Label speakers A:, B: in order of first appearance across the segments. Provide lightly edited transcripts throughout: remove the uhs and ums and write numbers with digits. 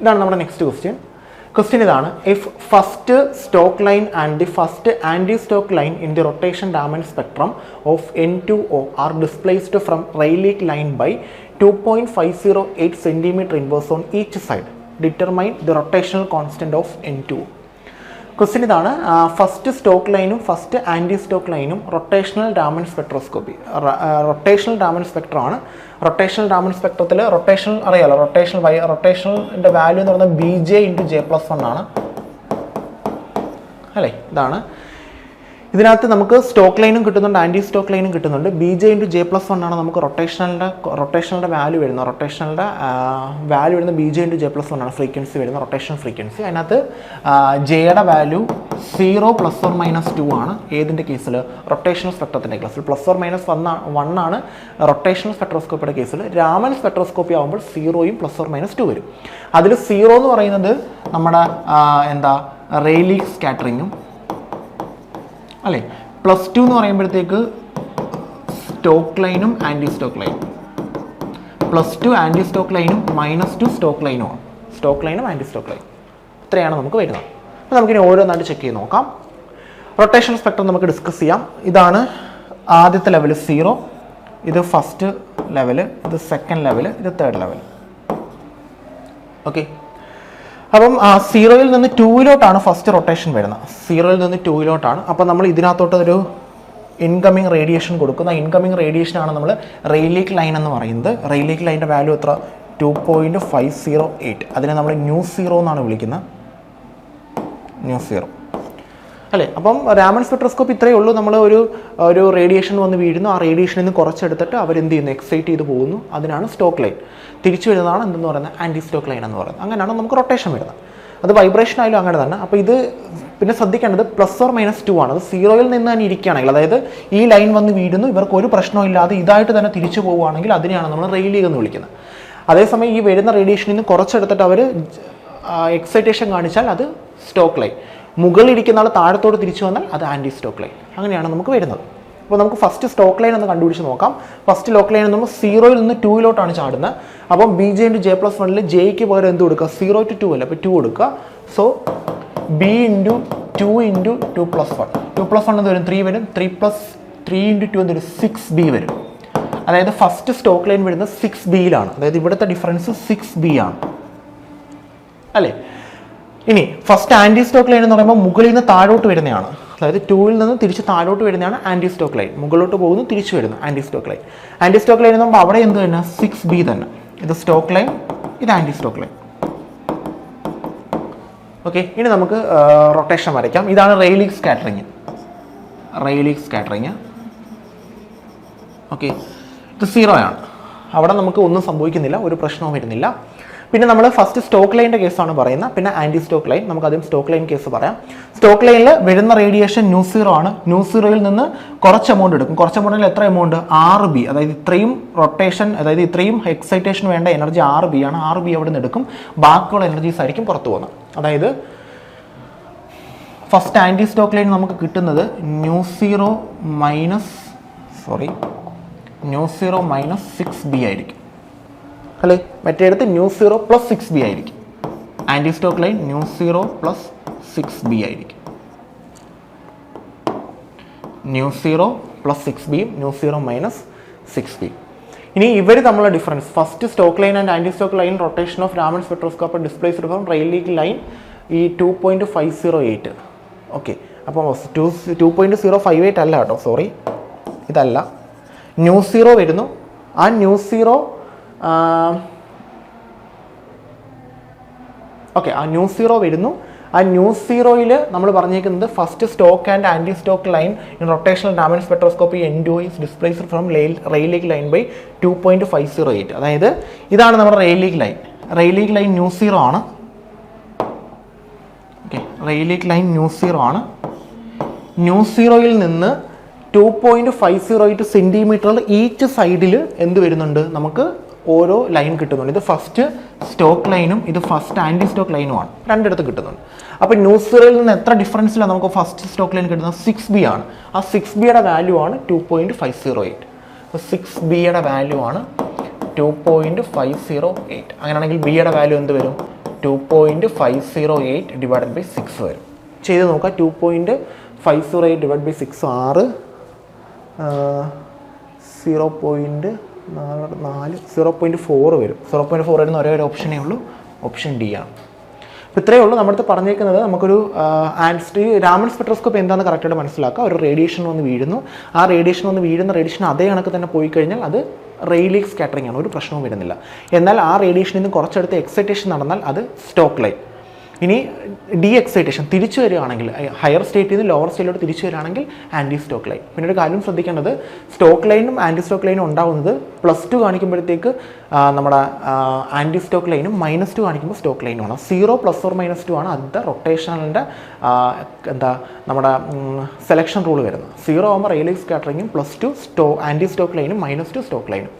A: ഇതാണ് നമ്മുടെ next question. Question ഇതാണ്: if first Stoke line and the first anti stock line in the rotation Raman spectrum of N2O are displaced from Rayleigh line by 2.508 centimeter inverse on each side, determine the rotational constant of N2O. Question ഇതാണ്: first Stoke ലൈനും first anti Stoke ലൈനും rotational Raman spectroscopy. Rotational Raman സ്പെക്ട്രമാണ്. Rotational Raman സ്പെക്ട്രത്തിൽ rotational അറിയാലോ, റൊട്ടേഷണലിൻ്റെ value എന്ന് പറയുന്നത് BJ×J+1 ആണ് അല്ലേ. ഇതാണ്. ഇതിനകത്ത് നമുക്ക് സ്റ്റോക്ക് ലൈനും കിട്ടുന്നുണ്ട്, ആൻറ്റി സ്റ്റോക്ക് ലൈനും കിട്ടുന്നുണ്ട്. BJ×J+1 ആണ് നമുക്ക് റൊട്ടേഷണലിൻ്റെ വാല്യൂ വരുന്നത്. റൊട്ടേഷണലിൻ്റെ വാല്യൂ വരുന്നത് BJ×J+1 ആണ് ഫ്രീക്വൻസി വരുന്നത്, റൊട്ടേഷൻ ഫ്രീക്വൻസി. അതിനകത്ത് ജെയുടെ വാല്യൂ 0 ± 2 ആണ്. ഏതിൻ്റെ കേസിൽ? റൊട്ടേഷണൽ സ്പെക്ട്രത്തിൻ്റെ കേസിൽ. +or-1 ആണ് റൊട്ടേഷണൽ സ്പെക്ട്രോസ്കോപ്പിയുടെ കേസിൽ. രാമൻ സ്പെക്ട്രോസ്കോപ്പി ആകുമ്പോൾ 0യും +or-2 വരും. അതിൽ 0 എന്ന് പറയുന്നത് നമ്മുടെ റെയ്ലീക്ക് സ്കാറ്ററിങ്ങും അല്ലേ. +2 എന്ന് പറയുമ്പോഴത്തേക്ക് സ്റ്റോക്ക് ലൈനും ആൻറ്റി സ്റ്റോക്ക് ലൈനും. +2 ആൻറ്റി സ്റ്റോക്ക് ലൈനും -2 സ്റ്റോക്ക് ലൈനുമാണ്. സ്റ്റോക്ക് ലൈനും ആൻറ്റി സ്റ്റോക്ക് ലൈനും ഇത്രയാണ് നമുക്ക് വരുന്നത്. അപ്പോൾ നമുക്കിനി ഓരോന്നായിട്ട് ചെക്ക് ചെയ്ത് നോക്കാം. റൊട്ടേഷൻ സ്പെക്ട്രം നമുക്ക് ഡിസ്കസ് ചെയ്യാം. ഇതാണ് ആദ്യത്തെ ലെവൽ 0, ഇത് ഫസ്റ്റ് ലെവല്, ഇത് സെക്കൻഡ് ലെവല്, ഇത് തേർഡ് ലെവൽ. ഓക്കെ. അപ്പം 0യിൽ നിന്ന് 2യിലോട്ടാണ് ഫസ്റ്റ് റൊട്ടേഷൻ വരുന്നത്. 0യിൽ നിന്ന് 2യിലോട്ടാണ്. അപ്പോൾ നമ്മൾ ഇതിനകത്തോട്ടൊരു ഇൻകമ്മിങ് റേഡിയേഷൻ കൊടുക്കുന്ന ഇൻകമ്മിങ് റേഡിയേഷനാണ് നമ്മൾ റെയ്ലീക്ക് ലൈൻ എന്ന് പറയുന്നത്. റെയ്ലീക്ക് ലൈൻ്റെ വാല്യൂ എത്ര? 2.508. അതിനെ നമ്മൾ µ0 എന്നാണ് വിളിക്കുന്നത്. µ0 അല്ലേ. അപ്പം രാമൻ സ്പെക്ട്രോസ്കോപ്പ് ഇത്രയേ ഉള്ളൂ. നമ്മൾ ഒരു റേഡിയേഷൻ വന്ന് വീഴുന്നു, ആ റേഡിയേഷനിൽ നിന്ന് കുറച്ചെടുത്തിട്ട് അവരെന്ത് ചെയ്യുന്നു? എക്സൈറ്റ് ചെയ്ത് പോകുന്നു. അതിനാണ് സ്റ്റോക്ക് ലൈൻ. തിരിച്ചു വരുന്നതാണ് എന്തെന്ന് പറയുന്നത്? ആൻറ്റി സ്റ്റോക്ക് ലൈൻ എന്ന് പറയുന്നത്. അങ്ങനെയാണ് നമുക്ക് റൊട്ടേഷൻ വരുന്നത്. അത് വൈബ്രേഷൻ ആയാലും അങ്ങനെ തന്നെ. അപ്പോൾ ഇത് പിന്നെ ശ്രദ്ധിക്കേണ്ടത് +or-2 ആണ്. അത് 0യിൽ നിന്ന് തന്നെ ഇരിക്കുകയാണെങ്കിൽ, അതായത് ഈ ലൈൻ വന്ന് വീഴുന്നു, ഇവർക്ക് ഒരു പ്രശ്നവും ഇല്ലാതെ ഇതായിട്ട് തന്നെ തിരിച്ചു പോവുകയാണെങ്കിൽ അതിനെയാണ് നമ്മൾ റെയ്ലീക്ക് എന്ന് വിളിക്കുന്നത്. അതേസമയം ഈ വരുന്ന റേഡിയേഷനിൽ നിന്ന് കുറച്ചെടുത്തിട്ട് അവർ എക്സൈറ്റേഷൻ കാണിച്ചാൽ അത് സ്റ്റോക്ക് ലൈൻ. മുകളിലിരിക്കുന്ന ആൾ താഴത്തോട് തിരിച്ചു വന്നാൽ അത് ആൻറ്റി സ്റ്റോക്ക് ലൈൻ. അങ്ങനെയാണ് നമുക്ക് വരുന്നത്. അപ്പോൾ നമുക്ക് ഫസ്റ്റ് സ്റ്റോക്ക് ലൈൻ ഒന്ന് കണ്ടുപിടിച്ച് നോക്കാം. ഫസ്റ്റ് സ്റ്റോക്ക് ലൈൻ നമ്മൾ 0യിൽ നിന്ന് 2യിലോട്ടാണ് ചാടുന്നത്. അപ്പം BJ×J+1 ജെയ്ക്ക് പകരം എന്ത് കൊടുക്കുക? 0 to 2 അല്ല, അപ്പോൾ 2 കൊടുക്കുക. So B×2 × 2+1. 2+1 എന്ത് വരും? 3 വരും. 3 × 2 എന്ത് വരും? 6B വരും. അതായത് ഫസ്റ്റ് സ്റ്റോക്ക് ലൈൻ വരുന്നത് 6Bയിലാണ്. അതായത് ഇവിടുത്തെ ഡിഫറൻസ് 6B ആണ് അല്ലേ. ഇനി ഫസ്റ്റ് ആൻറ്റി സ്റ്റോക്ക് ലൈൻ എന്ന് പറയുമ്പോൾ മുകളിൽ നിന്ന് താഴോട്ട് വരുന്നതാണ്. അതായത് 2യിൽ നിന്ന് തിരിച്ച് താഴോട്ട് വരുന്നതാണ് ആൻറ്റി സ്റ്റോക്ക് ലൈൻ. മുകളിലോട്ട് പോകുന്നു, തിരിച്ചു വരുന്നു anti stock line. Anti stock line എന്ന് പറയുമ്പോൾ അവിടെ എന്ത് തന്നെ? 6B തന്നെ. ഇത് സ്റ്റോക്ക് ലൈൻ, ഇത് ആൻറ്റി സ്റ്റോക്ക് ലൈൻ. ഓക്കെ. ഇനി നമുക്ക് റൊട്ടേഷൻ വരയ്ക്കാം. ഇതാണ് റെയ്ലീക്ക് സ്കാറ്ററിങ്. റെയ്ലീക്ക് സ്കാറ്ററിങ്. ഓക്കെ. ഇത് 0 ആണ്. അവിടെ നമുക്ക് ഒന്നും സംഭവിക്കുന്നില്ല, ഒരു പ്രശ്നവും വരുന്നില്ല. പിന്നെ നമ്മൾ ഫസ്റ്റ് സ്റ്റോക്ക് ലൈൻ്റെ കേസാണ് പറയുന്നത്, പിന്നെ ആൻറ്റി സ്റ്റോക്ക് ലൈൻ. നമുക്ക് ആദ്യം സ്റ്റോക്ക് ലൈൻ കേസ് പറയാം. സ്റ്റോക്ക് ലൈനിൽ വരുന്ന റേഡിയേഷൻ µ0 ആണ്. µ0യിൽ നിന്ന് കുറച്ച് എമൗണ്ട് എടുക്കും. കുറച്ച് എമൗണ്ടിൽ എത്ര എമൗണ്ട്? 6B. അതായത് ഇത്രയും റൊട്ടേഷൻ, അതായത് ഇത്രയും എക്സൈറ്റേഷൻ വേണ്ട എനർജി 6B ആണ്. 6B അവിടെ നിന്ന് എടുക്കും. ബാക്കിയുള്ള എനർജീസ് ആയിരിക്കും പുറത്തു പോകുന്നത്. അതായത് ഫസ്റ്റ് ആൻറ്റി സ്റ്റോക്ക് ലൈൻ നമുക്ക് കിട്ടുന്നത് µ0 - 6B ആയിരിക്കും അല്ലേ. മറ്റേ അടുത്ത് µ0 + 6B ആയിരിക്കും. ആൻറ്റി സ്റ്റോക്ക് ലൈൻ µ0 + 6B ആയിരിക്കും. µ0 + 6B, µ0 - 6B. ഇനി ഇവർ തമ്മിലുള്ള difference, first Stoke line and anti stock line rotation of Raman spectroscope displaced from Rayleigh line ഈ 2.508. ഓക്കെ. അപ്പോൾ 2.058 അല്ല കേട്ടോ, സോറി, ഇതല്ല. µ0 വരുന്നു. ആ µ0 ഓക്കെ, ആ µ0 വരുന്നു. ആ µ0യിൽ നമ്മൾ പറഞ്ഞേക്കുന്നത് first Stoke and anti stock line in rotational Raman spectroscopy N2 is displaced from Rayleigh line by 2.508. അതായത് ഇതാണ് നമ്മുടെ റെയ്ലീക്ക് ലൈൻ. റെയ്ലീക്ക് ലൈൻ µ0 ആണ്. ഓക്കെ, റെയ്ലീക്ക് ലൈൻ µ0 ആണ്. µ0യിൽ നിന്ന് 2.508 സെൻറ്റിമീറ്റർ ഈച്ച് സൈഡിൽ എന്ത് വരുന്നുണ്ട്? നമുക്ക് ഓരോ ലൈൻ കിട്ടുന്നുണ്ട്. ഇത് ഫസ്റ്റ് സ്റ്റോക്ക് ലൈനും ഇത് ഫസ്റ്റ് ആൻറ്റി സ്റ്റോക്ക് ലൈനുമാണ്. രണ്ടിടത്ത് കിട്ടുന്നുണ്ട്. അപ്പോൾ µ0യിൽ നിന്ന് എത്ര ഡിഫറൻസിലാണ് നമുക്ക് ഫസ്റ്റ് സ്റ്റോക്ക് ലൈൻ കിട്ടുന്നത്? 6B ആണ്. ആ 6Bയുടെ വാല്യൂ ആണ് 2.508. അപ്പോൾ 6Bയുടെ വാല്യൂ ആണ് 2.508. അങ്ങനെയാണെങ്കിൽ Bയുടെ വാല്യൂ എന്ത് വരും? 2.508 ഡിവൈഡഡ് ബൈ 6 വരും. ചെയ്ത് നോക്കാം. 2.508 ഡിവൈഡ് ബൈ 6 6 0.4 വരും. 0.4 വരുന്ന ഒരേ ഒരു ഓപ്ഷനേ ഉള്ളൂ, ഓപ്ഷൻ ഡി ആണ്. അപ്പോൾ ഇത്രയേ ഉള്ളൂ നമ്മുടെ പറഞ്ഞേക്കുന്നത്. നമുക്കൊരു രാമൻ സ്പെക്ട്രോസ്കോപ്പ് എന്താണെന്ന് കറക്റ്റായിട്ട് മനസ്സിലാക്കുക. ഒരു റേഡിയേഷൻ വന്ന് വീഴുന്നു, ആ റേഡിയേഷൻ വന്ന് വീഴുന്ന റേഡിയേഷൻ അതേ കണക്ക് തന്നെ പോയി കഴിഞ്ഞാൽ അത് റെയിലേക്ക് സ്കാറ്ററിംഗ് ആണ്, ഒരു പ്രശ്നവും വരുന്നില്ല. എന്നാൽ ആ റേഡിയേഷനിൽ നിന്ന് കുറച്ചെടുത്ത് എക്സൈറ്റേഷൻ നടന്നാൽ അത് സ്റ്റോക്ക് ലൈൻ. ഇനി ഡി എക്സൈറ്റേഷൻ തിരിച്ചു വരികയാണെങ്കിൽ, ഹയർ സ്റ്റേറ്റിൽ നിന്ന് ലോവർ സ്റ്റേറ്റിലോട്ട് തിരിച്ചു വരികയാണെങ്കിൽ ആൻറ്റി സ്റ്റോക്ക് ലൈൻ. പിന്നെ ഒരു കാര്യം ശ്രദ്ധിക്കേണ്ടത്, സ്റ്റോക്ക് ലൈനും ആൻറ്റി സ്റ്റോക്ക് ലൈനും ഉണ്ടാകുന്നത് +2 കാണിക്കുമ്പോഴത്തേക്ക് നമ്മുടെ ആൻറ്റി സ്റ്റോക്ക് ലൈനും -2 കാണിക്കുമ്പോൾ സ്റ്റോക്ക് ലൈനുമാണ്. 0 ± 2 ആണ് അതിൻ്റെ റൊട്ടേഷണലിൻ്റെ നമ്മുടെ സെലക്ഷൻ റൂൾ വരുന്നത്. 0 ആകുമ്പോൾ റെയിലേക്ക് സ്കാറ്ററിങ്ങും, +2 ആൻറ്റി സ്റ്റോക്ക് ലൈനും, -2 സ്റ്റോക്ക് ലൈനും.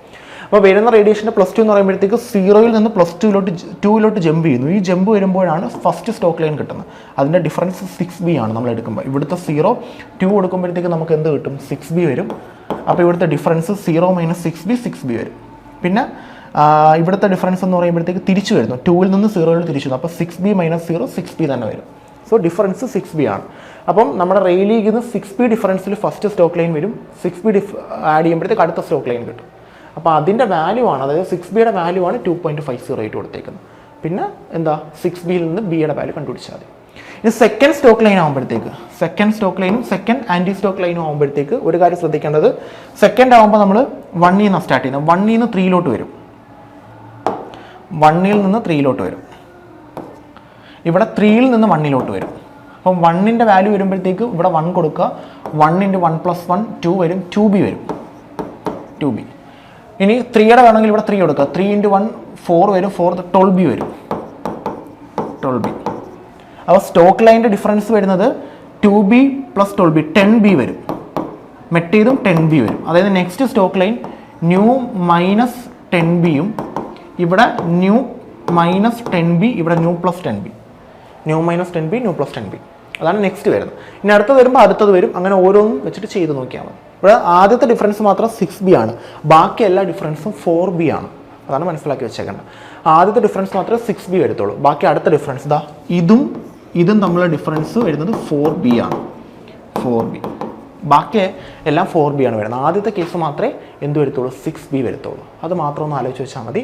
A: അപ്പോൾ വരുന്ന റേഡിയേഷൻ്റെ +2 എന്ന് പറയുമ്പോഴത്തേക്ക് 0 നിന്ന് +2 ജമ്പ് ചെയ്യുന്നു. ഈ ജമ്പ് വരുമ്പോഴാണ് ഫസ്റ്റ് സ്റ്റോക്ക് ലൈൻ കിട്ടുന്നത്. അതിൻ്റെ ഡിഫറൻസ് 6B ആണ് നമ്മൾ എടുക്കുമ്പോൾ. ഇവിടുത്തെ 0 2 കൊടുക്കുമ്പോഴത്തേക്ക് നമുക്ക് എന്ത് കിട്ടും? 6B വരും. അപ്പോൾ ഇവിടുത്തെ ഡിഫറൻസ് 0 - 6B വരും. പിന്നെ ഇവിടുത്തെ ഡിഫറൻസ് എന്ന് പറയുമ്പോഴത്തേക്ക് തിരിച്ചു വരുന്നു, 2 നിന്ന് 0 തിരിച്ചു വന്നു. അപ്പോൾ 6B - 0 6B തന്നെ വരും. സോ ഡിഫറൻസ് 6B ആണ്. അപ്പം നമ്മുടെ റെയിലേക്ക് നിന്ന് 6B ഡിഫറൻസിൽ ഫസ്റ്റ് സ്റ്റോക്ക് ലൈൻ വരും. 6B ആഡ് ചെയ്യുമ്പോഴത്തേക്ക് അടുത്ത സ്റ്റോക്ക് ലൈൻ കിട്ടും. അപ്പോൾ അതിൻ്റെ വാല്യൂ ആണ്, അതായത് 6Bയുടെ വാല്യൂ ആണ് 2.508 കൊടുത്തേക്കുന്നത്. പിന്നെ എന്താ 6Bയിൽ നിന്ന് Bയുടെ വാല്യൂ കണ്ടുപിടിച്ചാൽ മതി. ഇനി സെക്കൻഡ് സ്റ്റോക്ക് ലൈൻ ആകുമ്പോഴത്തേക്ക്, സെക്കൻഡ് സ്റ്റോക്ക് ലൈനും സെക്കൻഡ് ആൻറ്റി സ്റ്റോക്ക് ലൈനും ആകുമ്പോഴത്തേക്ക് ഒരു കാര്യം ശ്രദ്ധിക്കേണ്ടത്, സെക്കൻഡ് ആകുമ്പോൾ നമ്മൾ 1 നിന്ന് സ്റ്റാർട്ട് ചെയ്യുന്നത്. 1 നിന്ന് 3 വരും. 1 നിന്ന് 3 വരും. ഇവിടെ 3 നിന്ന് 1 വരും. അപ്പം 1ൻ്റെ വാല്യൂ വരുമ്പോഴത്തേക്ക് ഇവിടെ 1 കൊടുക്കുക. 1 × 1 + 1 2 വരും. 2B വരും. 2B. ഇനി 3യുടെ വേണമെങ്കിൽ ഇവിടെ 3 കൊടുക്കുക. 3 × 1 4 വരും. 4 12B വരും. 12B. അപ്പോൾ സ്റ്റോക്ക് ലൈനിൻ്റെ ഡിഫറൻസ് വരുന്നത് 2B + 12B 10B വരും. മെറ്റേതും 10B വരും. അതായത് നെക്സ്റ്റ് സ്റ്റോക്ക് ലൈൻ ന്യൂ -10Bയും ഇവിടെ ന്യൂ -10B, ഇവിടെ new +10B. New -10B, new +10B. അതാണ് നെക്സ്റ്റ് വരുന്നത്. ഇനി അടുത്തത് വരുമ്പോൾ അടുത്തത് വരും. അങ്ങനെ ഓരോന്നും വെച്ചിട്ട് ചെയ്ത് നോക്കിയാൽ മതി. ഇവിടെ ആദ്യത്തെ ഡിഫറൻസ് മാത്രം 6B ആണ്, ബാക്കി എല്ലാ ഡിഫറൻസും 4B ആണ്. അതാണ് മനസ്സിലാക്കി വെച്ചേക്കേണ്ടത്. ആദ്യത്തെ ഡിഫറൻസ് മാത്രമേ 6B വരത്തുള്ളൂ. ബാക്കി അടുത്ത ഡിഫറൻസ് ഇതും തമ്മിലുള്ള ഡിഫറൻസ് വരുന്നത് 4B ആണ്. 4B. ബാക്കി എല്ലാം 4B ആണ് വരുന്നത്. ആദ്യത്തെ കേസ് മാത്രമേ എന്ത് വരത്തുള്ളൂ? 6B വരത്തുള്ളൂ. അത് മാത്രം ഒന്ന് ആലോചിച്ച് വെച്ചാൽ മതി.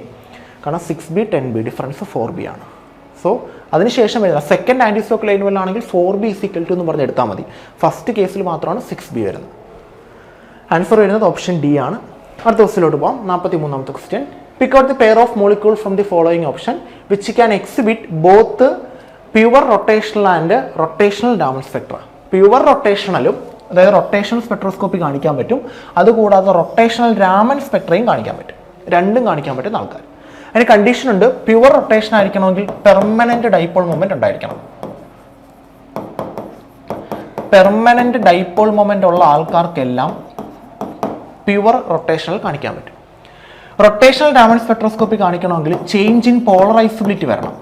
A: കാരണം 6B 10B ഡിഫറൻസ് 4B ആണ്. സോ അതിനുശേഷം വരുന്നത് സെക്കൻഡ് ആൻറ്റി സ്റ്റോക്ക് ലൈൻ വല്ലാണെങ്കിൽ 4B = എന്ന് പറഞ്ഞ് എടുത്താൽ മതി. ഫസ്റ്റ് കേസിൽ മാത്രമാണ് 6B വരുന്നത്. ആൻസർ വരുന്നത് ഓപ്ഷൻ ഡി ആണ്. അടുത്ത ക്വസ്റ്റിലോട്ട് പോകാം. 43ാമത്തെ question. Pick out the pair of molecule from the following option which can exhibit both pure rotational and rotational Raman spectra. Pure റൊട്ടേഷണലും, അതായത് റൊട്ടേഷണൽ സ്പെക്ട്രോസ്കോപ്പി കാണിക്കാൻ പറ്റും. അതുകൂടാതെ റൊട്ടേഷണൽ രാമൻ സ്പെക്ട്രയും കാണിക്കാൻ പറ്റും. രണ്ടും കാണിക്കാൻ പറ്റുന്ന ആൾക്കാർ. അതിന് കണ്ടീഷൻ ഉണ്ട്. പ്യുവർ റൊട്ടേഷൻ ആയിരിക്കണമെങ്കിൽ പെർമനന്റ് ഡൈപോൾ മൊമെന്റ് ഉണ്ടായിരിക്കണം. പെർമനന്റ് ഡൈപോൾ മൊമെന്റ് ഉള്ള ആൾക്കാർക്കെല്ലാം പ്യുവർ റൊട്ടേഷണൽ കാണിക്കാൻ പറ്റും. റൊട്ടേഷണൽ രാമൻ സ്പെക്ട്രോസ്കോപ്പി കാണിക്കണമെങ്കിൽ ചേഞ്ച് ഇൻ പോളറൈസബിലിറ്റി വരണം.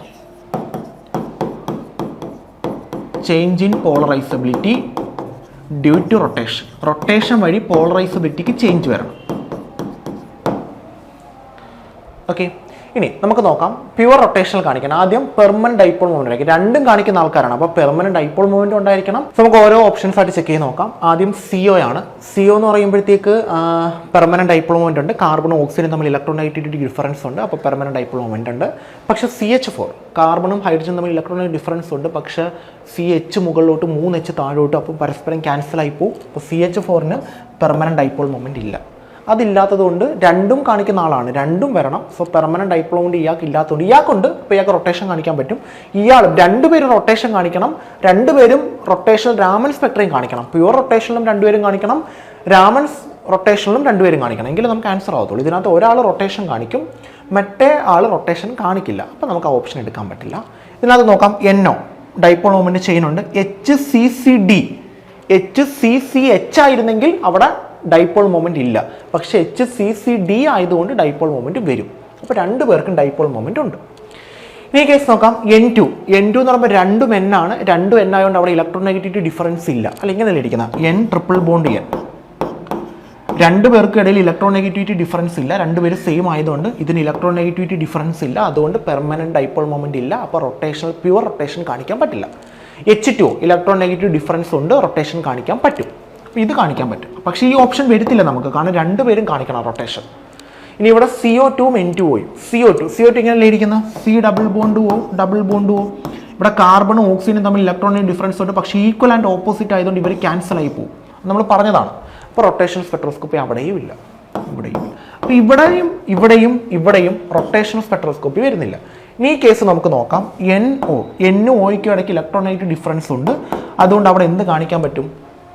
A: Change in polarizability due to rotation. Rotation വഴി പോളറൈസബിലിറ്റിക്ക് ചേഞ്ച് വരണം. ഓക്കെ. ഇനി നമുക്ക് നോക്കാം. പ്യുവർ റൊട്ടേഷണൽ കാണിക്കണം. ആദ്യം പെർമനന്റ് ഡൈപോൾ മൊമെന്റ് ആയിരിക്കും. രണ്ടും കാണിക്കുന്ന ആൾക്കാരാണ്. അപ്പോൾ പെർമനന്റ് ഡൈപോൾ മൊമെന്റ് ഉണ്ടായിരിക്കണം. നമുക്ക് ഓരോ ഓപ്ഷൻസ് ആയിട്ട് ചെക്ക് ചെയ്ത് നോക്കാം. ആദ്യം CO ആണ്. CO എന്ന് പറയുമ്പോഴത്തേക്ക് പെർമനന്റ് ഡൈപോൾ മൊമെന്റ് ഉണ്ട്. കാർബണും ഓക്സിജനും തമ്മിൽ ഇലക്ട്രോനെഗറ്റിവിറ്റി ഡിഫറൻസ് ഉണ്ട്. അപ്പോൾ പെർമനന്റ് ഡൈപോൾ മൊമെന്റ് ഉണ്ട്. പക്ഷേ CH4 കാർബണും ഹൈഡ്രജനും തമ്മിൽ ഇലക്ട്രോനെഗറ്റിവിറ്റി ഡിഫറൻസ് ഉണ്ട്. പക്ഷേ CH മുകളിലോട്ട് 3H താഴോട്ട്, അപ്പോൾ പരസ്പരം ക്യാൻസൽ ആയി പോകും. അപ്പോൾ CH4ന് പെർമനന്റ് ഡൈപോൾ മൊമെന്റ് ഇല്ല. അതില്ലാത്തത് കൊണ്ട് രണ്ടും കാണിക്കുന്ന ആളാണ്. രണ്ടും വരണം. സോ പെർമനന്റ് ഡൈപോൾ മൊമെന്റ് ഇയാൾക്ക് ഇല്ലാത്തതുകൊണ്ട് ഇയാൾക്കുണ്ട്. അപ്പോൾ ഇയാൾക്ക് റൊട്ടേഷൻ കാണിക്കാൻ പറ്റും. രണ്ടുപേരും റൊട്ടേഷൻ കാണിക്കണം. രണ്ടുപേരും റൊട്ടേഷണൽ രാമൻ സ്പെക്ട്രയും കാണിക്കണം. പ്യുവർ റൊട്ടേഷനിലും രണ്ടുപേരും കാണിക്കണം. രാമൻ റൊട്ടേഷനിലും രണ്ടുപേരും കാണിക്കണം. എങ്കിലും നമുക്ക് ആൻസർ ആവത്തുള്ളൂ. ഇതിനകത്ത് ഒരാൾ റൊട്ടേഷൻ കാണിക്കും, മറ്റേ ആൾ റൊട്ടേഷൻ കാണിക്കില്ല. അപ്പോൾ നമുക്ക് ആ ഓപ്ഷൻ എടുക്കാൻ പറ്റില്ല. ഇതിനകത്ത് നോക്കാം. NO ഡൈപോൾ മൊമെന്റ് ചെയ്യുന്നുണ്ട്. HCCD HCCH ആയിരുന്നെങ്കിൽ അവിടെ ഡൈപോൾ മൊമെന്റ് ഇല്ല. പക്ഷേ HCCD ആയതുകൊണ്ട് ഡൈപോൾ മൊമെന്റ് വരും. അപ്പോൾ രണ്ടു പേർക്കും ഡൈപോൾ മൊമെന്റ് ഉണ്ട്. ഇനി കേസ് നോക്കാം. N2 എന്ന് പറയുമ്പോൾ രണ്ടും N ആണ്. രണ്ടും N ആയതുകൊണ്ട് അവിടെ ഇലക്ട്രോനെഗറ്റിവിറ്റി ഡിഫറൻസ് ഇല്ല. അല്ലെങ്കിൽ ഇരിക്കുന്ന N ട്രിപ്പിൾ ബോണ്ട് N രണ്ടുപേർക്കും ഇടയിൽ ഇലക്ട്രോനെഗറ്റിവിറ്റി ഡിഫറൻസ് ഇല്ല, രണ്ടുപേരും സെയിം ആയതുകൊണ്ട് ഇതിന് ഇലക്ട്രോനെഗറ്റിവിറ്റി ഡിഫറൻസ് ഇല്ല, അതുകൊണ്ട് പെർമനന്റ് ഡൈപോൾ മൊമെന്റ് ഇല്ല. അപ്പോൾ റൊട്ടേഷണൽ പ്യുവർ റൊട്ടേഷൻ കാണിക്കാൻ പറ്റില്ല. H2 ഇലക്ട്രോനെഗറ്റീവ് ഡിഫറൻസ് ഉണ്ട്, റൊട്ടേഷൻ കാണിക്കാൻ പറ്റും. അപ്പോൾ ഇത് കാണിക്കാൻ പറ്റും. പക്ഷേ ഈ ഓപ്ഷൻ വരത്തില്ല നമുക്ക്, കാരണം രണ്ടുപേരും കാണിക്കണം റൊട്ടേഷൻ. ഇനി ഇവിടെ CO2 N2O CO2 ഇങ്ങനെ ഇരിക്കുന്ന C ഡബിൾ ബോണ്ട് O. ഇവിടെ കാർബണും ഓക്സിജനും തമ്മിൽ ഇലക്ട്രോണിക് ഡിഫറൻസ് ഉണ്ട്, പക്ഷേ ഈക്വൽ ആൻഡ് ഓപ്പോസിറ്റ് ആയതുകൊണ്ട് ഇവർ ക്യാൻസൽ ആയി പോകും. നമ്മൾ പറഞ്ഞതാണ്. അപ്പോൾ റൊട്ടേഷൻ സ്പെക്ട്രോസ്കോപ്പി അവിടെയും ഇല്ല, ഇവിടെയും. അപ്പോൾ ഇവിടെയും റൊട്ടേഷൻ സ്പെക്ട്രോസ്കോപ്പി വരുന്നില്ല. ഇനി ഈ കേസ് നമുക്ക് നോക്കാം. NOയ്ക്കും ഇടയ്ക്ക് ഇലക്ട്രോണൈറ്റ് ഡിഫറൻസ് ഉണ്ട്, അതുകൊണ്ട് അവിടെ എന്ത് കാണിക്കാൻ പറ്റും?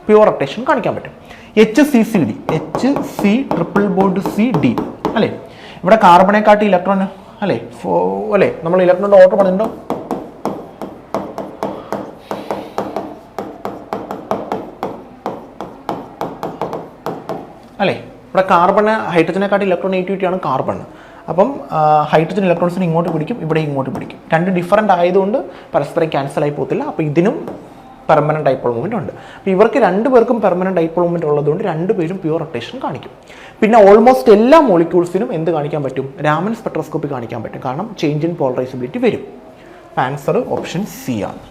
A: പ്യുവർ റൊട്ടേഷൻ കാണിക്കാൻ പറ്റും. HCCD HC triple bond CD അല്ലേ? ഇവിടെ കാർബണേക്കാട്ടി ഇലക്ട്രോൺ അല്ലേ നമ്മൾ ഇലക്ട്രോണിന്റെ ഓർഡർ പറഞ്ഞിട്ടുണ്ടോ? അല്ലേ? ഇവിടെ കാർബണ് ഹൈഡ്രജനെക്കാട്ടി ഇലക്ട്രോനെഗറ്റിവിറ്റി ആണ് കാർബൺ. അപ്പം ഹൈഡ്രജൻ ഇലക്ട്രോൺസിനെ ഇങ്ങോട്ട് പിടിക്കും, ഇവിടെ ഇങ്ങോട്ട് പിടിക്കും. രണ്ട് ഡിഫറൻറ്റ് ആയതുകൊണ്ട് പരസ്പരം ക്യാൻസൽ ആയി പോകത്തില്ല. അപ്പോൾ ഇതിനും പെർമനന്റ് ഡൈപോൾ മൊമെന്റ് ഉണ്ട്. അപ്പോൾ ഇവർക്ക് രണ്ടുപേർക്കും പെർമനന്റ് ഡൈപോൾ മൊമെന്റ് ഉള്ളതുകൊണ്ട് രണ്ടുപേരും പ്യുവർ റൊട്ടേഷൻ കാണിക്കും. പിന്നെ ഓൾമോസ്റ്റ് എല്ലാ മോളിക്യൂൾസിനും എന്ത് കാണിക്കാൻ പറ്റും? രാമൻ സ്പെക്ട്രോസ്കോപ്പി കാണിക്കാൻ പറ്റും, കാരണം ചേഞ്ച് ഇൻ പോളറൈസബിലിറ്റി വരും. ആൻസർ ഓപ്ഷൻ സി ആണ്.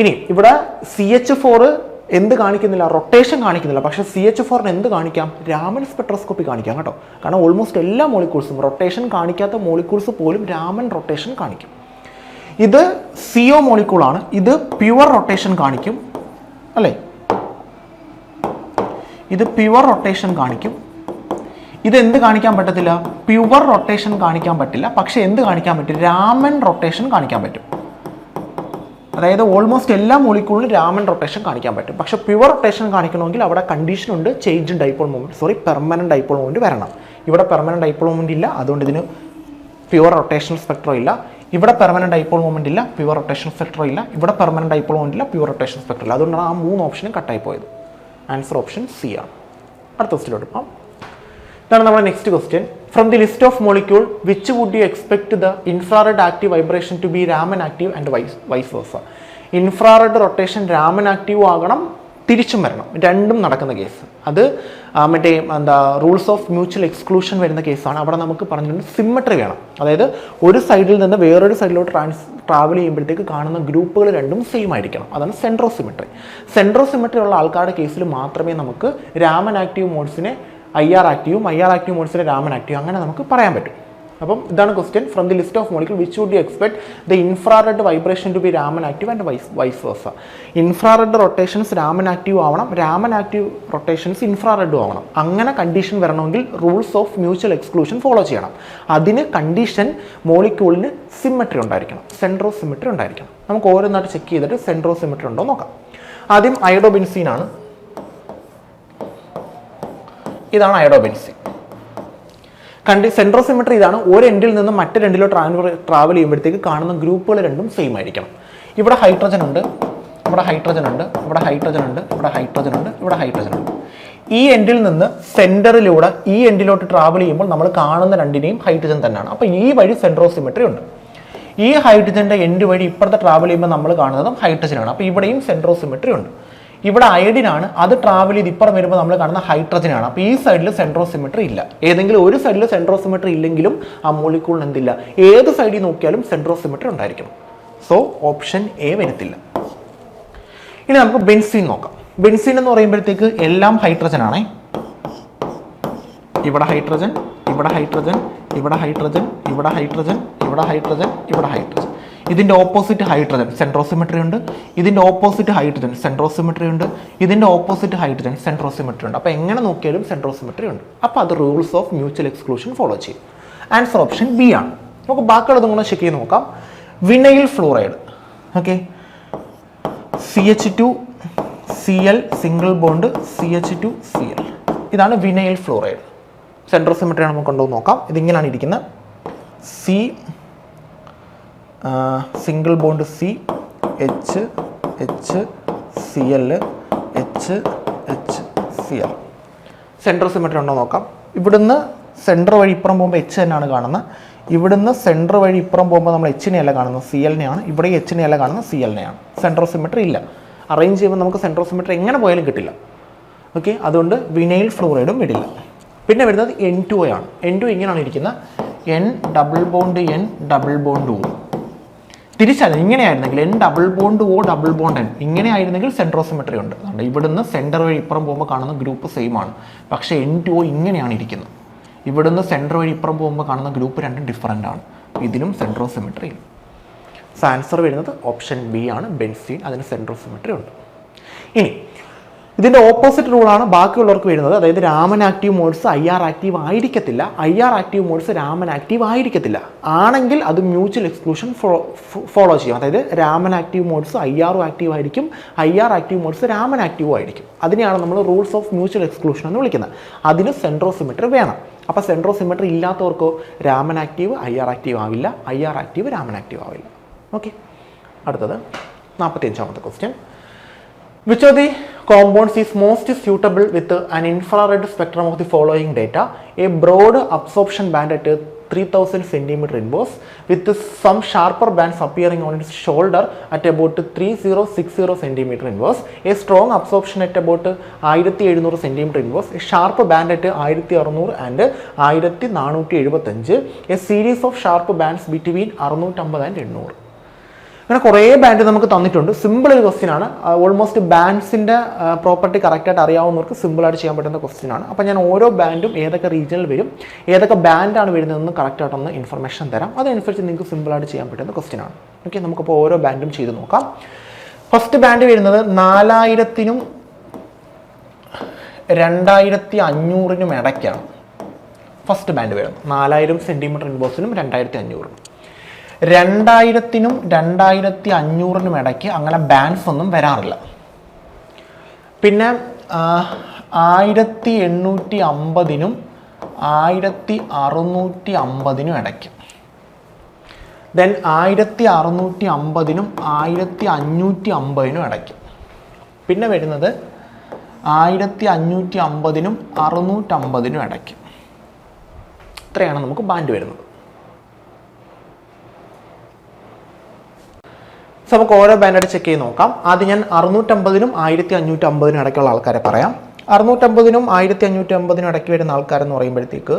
A: ഇനി ഇവിടെ CH4 എന്ത് കാണിക്കുന്നില്ല? റൊട്ടേഷൻ കാണിക്കുന്നില്ല. പക്ഷേ CH4 എന്ത് കാണിക്കാം? രാമൻ സ്പെക്ട്രോസ്കോപ്പി കാണിക്കാം കേട്ടോ. കാരണം ഓൾമോസ്റ്റ് എല്ലാ മോളിക്യൂൾസും, റൊട്ടേഷൻ കാണിക്കാത്ത മോളിക്യൂൾസ് പോലും രാമൻ റൊട്ടേഷൻ കാണിക്കും. ഇത് CO മോളിക്യൂളാണ്, ഇത് പ്യുവർ റൊട്ടേഷൻ കാണിക്കും അല്ലേ? ഇത് പ്യുവർ റൊട്ടേഷൻ കാണിക്കും. ഇത് എന്ത് കാണിക്കാൻ പറ്റത്തില്ല? പ്യുവർ റൊട്ടേഷൻ കാണിക്കാൻ പറ്റില്ല. പക്ഷെ എന്ത് കാണിക്കാൻ പറ്റും? രാമൻ റൊട്ടേഷൻ കാണിക്കാൻ പറ്റും. അതായത് ഓൾമോസ്റ്റ് എല്ലാ മോളിക്യൂളിലും രാമൻ റൊട്ടേഷൻ കാണിക്കാൻ പറ്റും. പക്ഷെ പ്യുവർ റൊട്ടേഷൻ കാണിക്കണമെങ്കിൽ അവിടെ കണ്ടീഷൻ ഉണ്ട്, change in dipole moment, permanent dipole moment വരണം. ഇവിടെ പെർമനന്റ് ഡൈപോൾ മൊമെന്റ് ഇല്ല, അതുകൊണ്ട് ഇതിന് പ്യുവർ റൊട്ടേഷൻ സ്പെക്ട്രോ ഇല്ല. ഇവിടെ പെർമനന്റ് ഡൈപോൾ മൊമെന്റ് ഇല്ല, പ്യുവർ റൊട്ടേഷൻ സ്പെക്ട്രോ ഇല്ല. ഇവിടെ പെർമനന്റ് ഡൈപോൾ മൊമെന്റ് ഇല്ല, പ്യുവർ റൊട്ടേഷൻ സ്പെക്ട്രോ ഇല്ല. അതുകൊണ്ടാണ് ആ 3 ഓപ്ഷനും കട്ടായി പോയത്. ആൻസർ ഓപ്ഷൻ സി ആണ്. അടുത്ത ക്വസ്റ്റിലോട്ട് പോകാം. ഇതാണ് നമ്മുടെ next question. From the list of molecule which would you expect the infrared active vibration to be Raman active and vice versa? Infrared rotation Raman active ആകണം, തിരിച്ചും വരണം, രണ്ടും നടക്കുന്ന കേസ്. അത് മറ്റേ റൂൾസ് ഓഫ് മ്യൂച്വൽ എക്സ്ക്ലൂഷൻ വരുന്ന കേസാണ്. അവിടെ നമുക്ക് പറഞ്ഞിട്ടുണ്ട് സിമ്മട്രി വേണം. അതായത് ഒരു സൈഡിൽ നിന്ന് വേറൊരു സൈഡിലോട്ട് ട്രാവൽ ചെയ്യുമ്പോഴത്തേക്ക് കാണുന്ന ഗ്രൂപ്പുകൾ രണ്ടും സെയിം ആയിരിക്കണം. അതാണ് സെൻട്രോസിമെട്രി. സെൻട്രോസിമെട്രി ഉള്ള ആൾക്കാരുടെ കേസിൽ മാത്രമേ നമുക്ക് രാമൻ ആക്റ്റീവ് മോഡ്സിനെ IR ആക്റ്റീവും IR ആക്റ്റീവ് മോഡ്സിനെ രാമൻ ആക്റ്റീവ് അങ്ങനെ നമുക്ക് പറയാൻ പറ്റും. അപ്പം ഇതാണ് question. From the list of molecule which would you expect the infrared vibration to be Raman active and vice versa? Infrared rotations Raman active ആവണം, രാമൻ ആക്റ്റീവ് റൊട്ടേഷൻസ് ഇൻഫ്രാറെഡും ആവണം. അങ്ങനെ കണ്ടീഷൻ വരണമെങ്കിൽ rules of mutual exclusion follow ചെയ്യണം. അതിന് കണ്ടീഷൻ മോളിക്യൂളിന് സിമെട്രി ഉണ്ടായിരിക്കണം, സെൻട്രോസിമെട്രി ഉണ്ടായിരിക്കണം. നമുക്ക് ഓരോന്നായിട്ട് ചെക്ക് ചെയ്തിട്ട് സെൻട്രോസിമെട്രി ഉണ്ടോ നോക്കാം. ആദ്യം അയോഡോബെൻസീൻ ആണ്. ഇതാണ് അയോഡോബെൻസീൻ. സെൻട്രോസിമെട്രി ഇതാണ്. ഒരു എൻഡിൽ നിന്ന് മറ്റൊരു എൻഡിലോ ട്രാവൽ ചെയ്യുമ്പോഴത്തേക്ക് കാണുന്ന ഗ്രൂപ്പുകൾ രണ്ടും സെയിം ആയിരിക്കണം. ഇവിടെ ഹൈഡ്രജൻ ഉണ്ട്, ഇവിടെ ഹൈഡ്രജൻ ഉണ്ട്, ഇവിടെ ഹൈഡ്രജൻ ഉണ്ട്, ഇവിടെ ഹൈഡ്രജൻ ഉണ്ട്, ഇവിടെ ഹൈഡ്രജൻ ഉണ്ട്. ഈ എൻഡിൽ നിന്ന് സെന്ററിലൂടെ ഈ എൻഡിലോട്ട് ട്രാവൽ ചെയ്യുമ്പോൾ നമ്മൾ കാണുന്ന രണ്ടിനെയും ഹൈഡ്രജൻ തന്നെയാണ്. അപ്പോൾ ഈ വഴി സെൻട്രോസിമെട്രി ഉണ്ട്. ഈ ഹൈഡ്രജന്റെ എൻഡ് വഴി ഇപ്പുറത്തെ ട്രാവൽ ചെയ്യുമ്പോൾ നമ്മൾ കാണുന്നതും ഹൈഡ്രജനാണ്. അപ്പോൾ ഇവിടെയും സെൻട്രോസിമെട്രി ഉണ്ട്. ഇവിടെ അയഡിനാണ്, അത് ട്രാവൽ ചെയ്ത് ഇപ്പുറം വരുമ്പോൾ നമ്മൾ കാണുന്ന ഹൈഡ്രജനാണ്. അപ്പോൾ ഈ സൈഡിൽ സെൻട്രോസിമെട്രി ഇല്ല. ഏതെങ്കിലും ഒരു സൈഡിൽ സെൻട്രോസിമെട്രി ഇല്ലെങ്കിലും ആ മോളിക്യൂളിന് എന്തില്ല, ഏത് സൈഡിൽ നോക്കിയാലും സെൻട്രോസിമെട്രി ഉണ്ടായിരിക്കണം. സോ ഓപ്ഷൻ എ വരത്തില്ല. ഇനി നമുക്ക് ബെൻസീൻ നോക്കാം. ബെൻസീൻ എന്ന് പറയുമ്പോഴത്തേക്ക് എല്ലാം ഹൈഡ്രജൻ ആണേ. ഇവിടെ ഹൈഡ്രജൻ, ഇവിടെ ഹൈഡ്രജൻ, ഇവിടെ ഹൈഡ്രജൻ, ഇവിടെ ഹൈഡ്രജൻ, ഇവിടെ ഹൈഡ്രജൻ, ഇവിടെ ഹൈഡ്രജൻ. ഇതിൻ്റെ ഓപ്പോസിറ്റ് ഹൈഡ്രജൻ, സെൻട്രോസിമെട്രി ഉണ്ട്. ഇതിൻ്റെ ഓപ്പോസിറ്റ് ഹൈഡ്രജൻ, സെൻട്രോസിമെട്രി ഉണ്ട്. ഇതിൻ്റെ ഓപ്പോസിറ്റ് ഹൈഡ്രജൻ, സെൻട്രോസിമെട്രി ഉണ്ട്. അപ്പോൾ എങ്ങനെ നോക്കിയാലും സെൻട്രോസിമെട്രി ഉണ്ട്. അപ്പോൾ അത് rules of mutual exclusion follow ചെയ്യും. ആൻസർ ഓപ്ഷൻ ബി ആണ്. നമുക്ക് ബാക്കിയുള്ളതും കൂടെ ചെക്ക് ചെയ്ത് നോക്കാം. Vinyl fluoride, okay, CH2 Cl single bond CH2 Cl. ഇതാണ് വിനൈൽ ഫ്ലൂറൈഡ്. സെൻട്രോസിമെട്രി ആണ് നമുക്ക് കൊണ്ടുപോയി നോക്കാം. ഇതിങ്ങനെയാണ് ഇരിക്കുന്നത്. C single bond C H H Cl H H Cl. സെൻട്രോസിമെട്രി ഉണ്ടോ നോക്കാം. ഇവിടുന്ന് സെൻറ്റർ വഴി ഇപ്പുറം പോകുമ്പോൾ H തന്നെയാണ് കാണുന്നത്. ഇവിടുന്ന് സെൻറ്റർ വഴി ഇപ്പുറം പോകുമ്പോൾ നമ്മൾ H-നെയല്ല കാണുന്നത്, Cl-നെയാണ്. ഇവിടെ H-നെയല്ല കാണുന്നത്, Cl-നെയാണ്. സെൻട്രോസിമെട്രി ഇല്ല. അറേഞ്ച് ചെയ്യുമ്പോൾ നമുക്ക് സെൻട്രോസിമെട്രി എങ്ങനെ പോയാലും കിട്ടില്ല. ഓക്കെ, അതുകൊണ്ട് വിനൈൽ ഫ്ലോറൈഡും വിടില്ല. പിന്നെ വരുന്നത് N2O ആണ്. N2 ഇങ്ങനെയാണ് ഇരിക്കുന്നത്, N double bond N double bond O. തിരിച്ചാണ് ഇങ്ങനെയായിരുന്നെങ്കിൽ N double bond O double bond N ഇങ്ങനെയായിരുന്നെങ്കിൽ സെൻട്രോസിമെട്രി ഉണ്ട്. ഇവിടുന്ന് സെൻറ്റർ വഴി ഇപ്പുറം പോകുമ്പോൾ കാണുന്ന ഗ്രൂപ്പ് സെയിം ആണ്. പക്ഷേ N2O ഇങ്ങനെയാണ് ഇരിക്കുന്നത്. ഇവിടുന്ന് സെൻറ്റർ വഴി ഇപ്പുറം പോകുമ്പോൾ കാണുന്ന ഗ്രൂപ്പ് രണ്ടും ഡിഫറൻ്റ് ആണ്. ഇതിനും സെൻട്രോസിമെട്രി ഇല്ല. സോ ആൻസർ വരുന്നത് ഓപ്ഷൻ ബി ആണ്, ബെൻസീൻ. അതിന് സെൻട്രോസിമെട്രി ഉണ്ട്. ഇനി ഇതിൻ്റെ ഓപ്പോസിറ്റ് റൂളാണ് ബാക്കിയുള്ളവർക്ക് വരുന്നത്. അതായത് Raman active modes IR active ആയിരിക്കത്തില്ല, IR active modes Raman active ആയിരിക്കത്തില്ല. ആണെങ്കിൽ അത് മ്യൂച്വൽ എക്സ്ക്ലൂഷൻ ഫോളോ ചെയ്യും. അതായത് Raman active modes IR active ആയിരിക്കും, IR active modes Raman active ആയിരിക്കും. അതിനെയാണ് നമ്മൾ റൂൾസ് ഓഫ് മ്യൂച്വൽ എക്സ്ക്ലൂഷൻ എന്ന് വിളിക്കുന്നത്. അതിന് സെൻട്രോസിമെട്രി വേണം. അപ്പോൾ സെൻട്രോസിമെട്രി ഇല്ലാത്തവർക്കോ രാമൻ ആക്റ്റീവ് IR ആക്റ്റീവ് ആവില്ല, IR ആക്റ്റീവ് രാമൻ ആക്റ്റീവ് ആവില്ല. ഓക്കെ, അടുത്തത് 45ാമത്തെ question. Which of the compounds is most suitable with an infrared spectrum of the following data? A broad absorption band at 3000 cm inverse with some sharper bands appearing on its shoulder at about 3060 cm inverse. A strong absorption at about 1700 cm inverse. A sharp band at 1600 and 1475. A series of sharp bands between 650 and 800. അങ്ങനെ കുറേ band നമുക്ക് തന്നിട്ടുണ്ട്. Simple ഒരു question ആണ്. Almost ബാൻഡ്സിൻ്റെ property കറക്റ്റായിട്ട് അറിയാവുന്നവർക്ക് സിമ്പിളായിട്ട് ചെയ്യാൻ പറ്റുന്ന ക്വസ്റ്റ്യൻ ആണ്. അപ്പോൾ ഞാൻ ഓരോ ബാൻഡും ഏതൊക്കെ റീജിയനിൽ വരും, ഏതൊക്കെ ബാൻഡാണ് വരുന്നതെന്ന് കറക്റ്റായിട്ടൊന്ന് ഇൻഫർമേഷൻ തരാം. അതനുസരിച്ച് നിങ്ങൾക്ക് സിമ്പിളായിട്ട് ചെയ്യാൻ പറ്റുന്ന ക്വസ്റ്റ്യൻ ആണ്. ഓക്കെ, നമുക്കിപ്പോൾ ഓരോ ബാൻഡും ചെയ്ത് നോക്കാം. ഫസ്റ്റ് ബാൻഡ് വരുന്നത് 4000-നും 2500-നും ഇടയ്ക്കാണ്. ഫസ്റ്റ് ബാൻഡ് വരുന്നത് 4000 സെൻറ്റിമീറ്റർ ഇൻവേഴ്സിനും 2500-നും. 2000-നും 2500-നും ഇടയ്ക്ക് അങ്ങനെ ബാൻഡ്സ് ഒന്നും വരാറില്ല. പിന്നെ 1850-നും 1650-നും ഇടയ്ക്ക്. ദെൻ 1650-നും 1550-നും ഇടയ്ക്ക്. പിന്നെ വരുന്നത് 1550-നും 650-നും ഇടയ്ക്ക്. ഇത്രയാണ് നമുക്ക് ബാൻഡ് വരുന്നത്. സോ നമുക്ക് ഓരോ ബാൻഡായിട്ട് ചെക്ക് ചെയ്ത് നോക്കാം. ആദ്യം ഞാൻ 650-നും 1550-നും ഇടയ്ക്കുള്ള ആൾക്കാരെ പറയാം. 650-നും 1550-നും ഇടയ്ക്ക് വരുന്ന ആൾക്കാരെന്ന് പറയുമ്പോഴത്തേക്ക്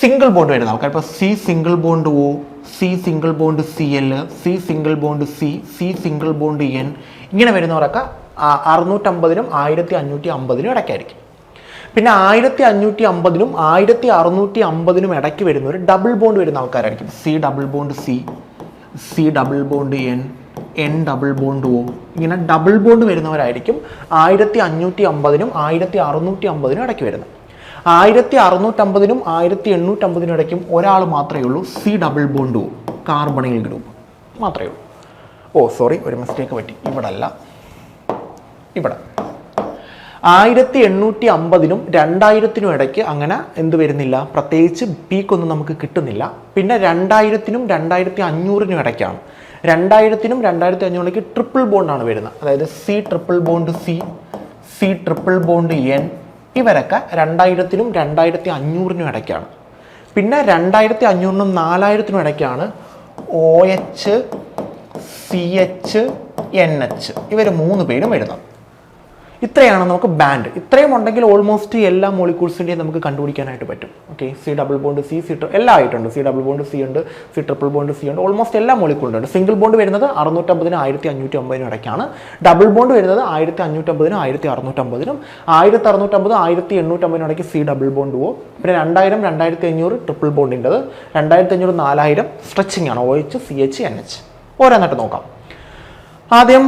A: സിംഗിൾ ബോണ്ട് വരുന്ന ആൾക്കാർ. ഇപ്പോൾ C single bond O, C single bond Cl, C single bond C, C single bond N ഇങ്ങനെ വരുന്നവരൊക്കെ 650-നും 1550-നും ഇടയ്ക്കായിരിക്കും. പിന്നെ 1550-നും 1650-നും ഇടയ്ക്ക് വരുന്നവർ ഡബിൾ ബോണ്ട് വരുന്ന ആൾക്കാരായിരിക്കും. C double bond C, C double bond N, N double bond O ഇങ്ങനെ ഡബിൾ ബോണ്ട് വരുന്നവരായിരിക്കും 1550-നും 1650-നും ഇടയ്ക്ക് വരുന്നത്. 1650-നും 1850-നും ഇടയ്ക്കും ഒരാൾ മാത്രമേ ഉള്ളൂ, C double bond O, carbonyl group മാത്രമേ ഉള്ളൂ. ഓ സോറി, ഒരു മിസ്റ്റേക്ക് പറ്റി, ഇവിടെ അല്ല, ഇവിടെ. 1850-നും 2000-നും ഇടയ്ക്ക് അങ്ങനെ എന്ത് വരുന്നില്ല, പ്രത്യേകിച്ച് പീക്കൊന്നും നമുക്ക് കിട്ടുന്നില്ല. പിന്നെ 2000-നും 2500-നും ഇടയ്ക്കാണ്. 2000-നും 2500-നും ട്രിപ്പിൾ ബോണ്ടാണ് വരുന്നത്. അതായത് C triple bond C, C triple bond N ഇവരൊക്കെ 2000-നും 2500-നും ഇടയ്ക്കാണ്. പിന്നെ 2500-നും 4000-നും ഇടയ്ക്കാണ് OH, CH, NH ഇവർ 3 പേരും വരുന്നത്. ഇത്രയാണ് നമുക്ക് ബാൻഡ്. ഇത്രയും ഉണ്ടെങ്കിൽ ഓൾമോസ്റ്റ് എല്ലാ മോളിക്യൂൾസിൻ്റെയും നമുക്ക് കണ്ടുപിടിക്കാനായിട്ട് പറ്റും. Okay, C double bond C, എല്ലാം ആയിട്ടുണ്ട്. C ഡബിൾ ബോണ്ട് C ഉണ്ട്, C ട്രിപ്പിൾ ബോണ്ട് C ഉണ്ട്, ഓൾമോസ്റ്റ് എല്ലാ മോളിക്യൂളുണ്ട്. സിംഗിൾ ബോണ്ട് വരുന്നത് 650-നും 1550-നും ഇടയ്ക്കാണ്. ഡബിൾ ബോണ്ട് വരുന്നത് 1550-നും 1650-നും, 1650 1850-നും ഇടയ്ക്ക് C ഡബിൾ ബോണ്ട് O. പിന്നെ 2000 2500 ട്രിപ്പിൾ ബോണ്ടിൻ്റെത്, 2500 4000 സ്ട്രെച്ചിങ് ആണ്, OH, CH, NH. ഓരോന്നായിട്ട് നോക്കാം. ആദ്യം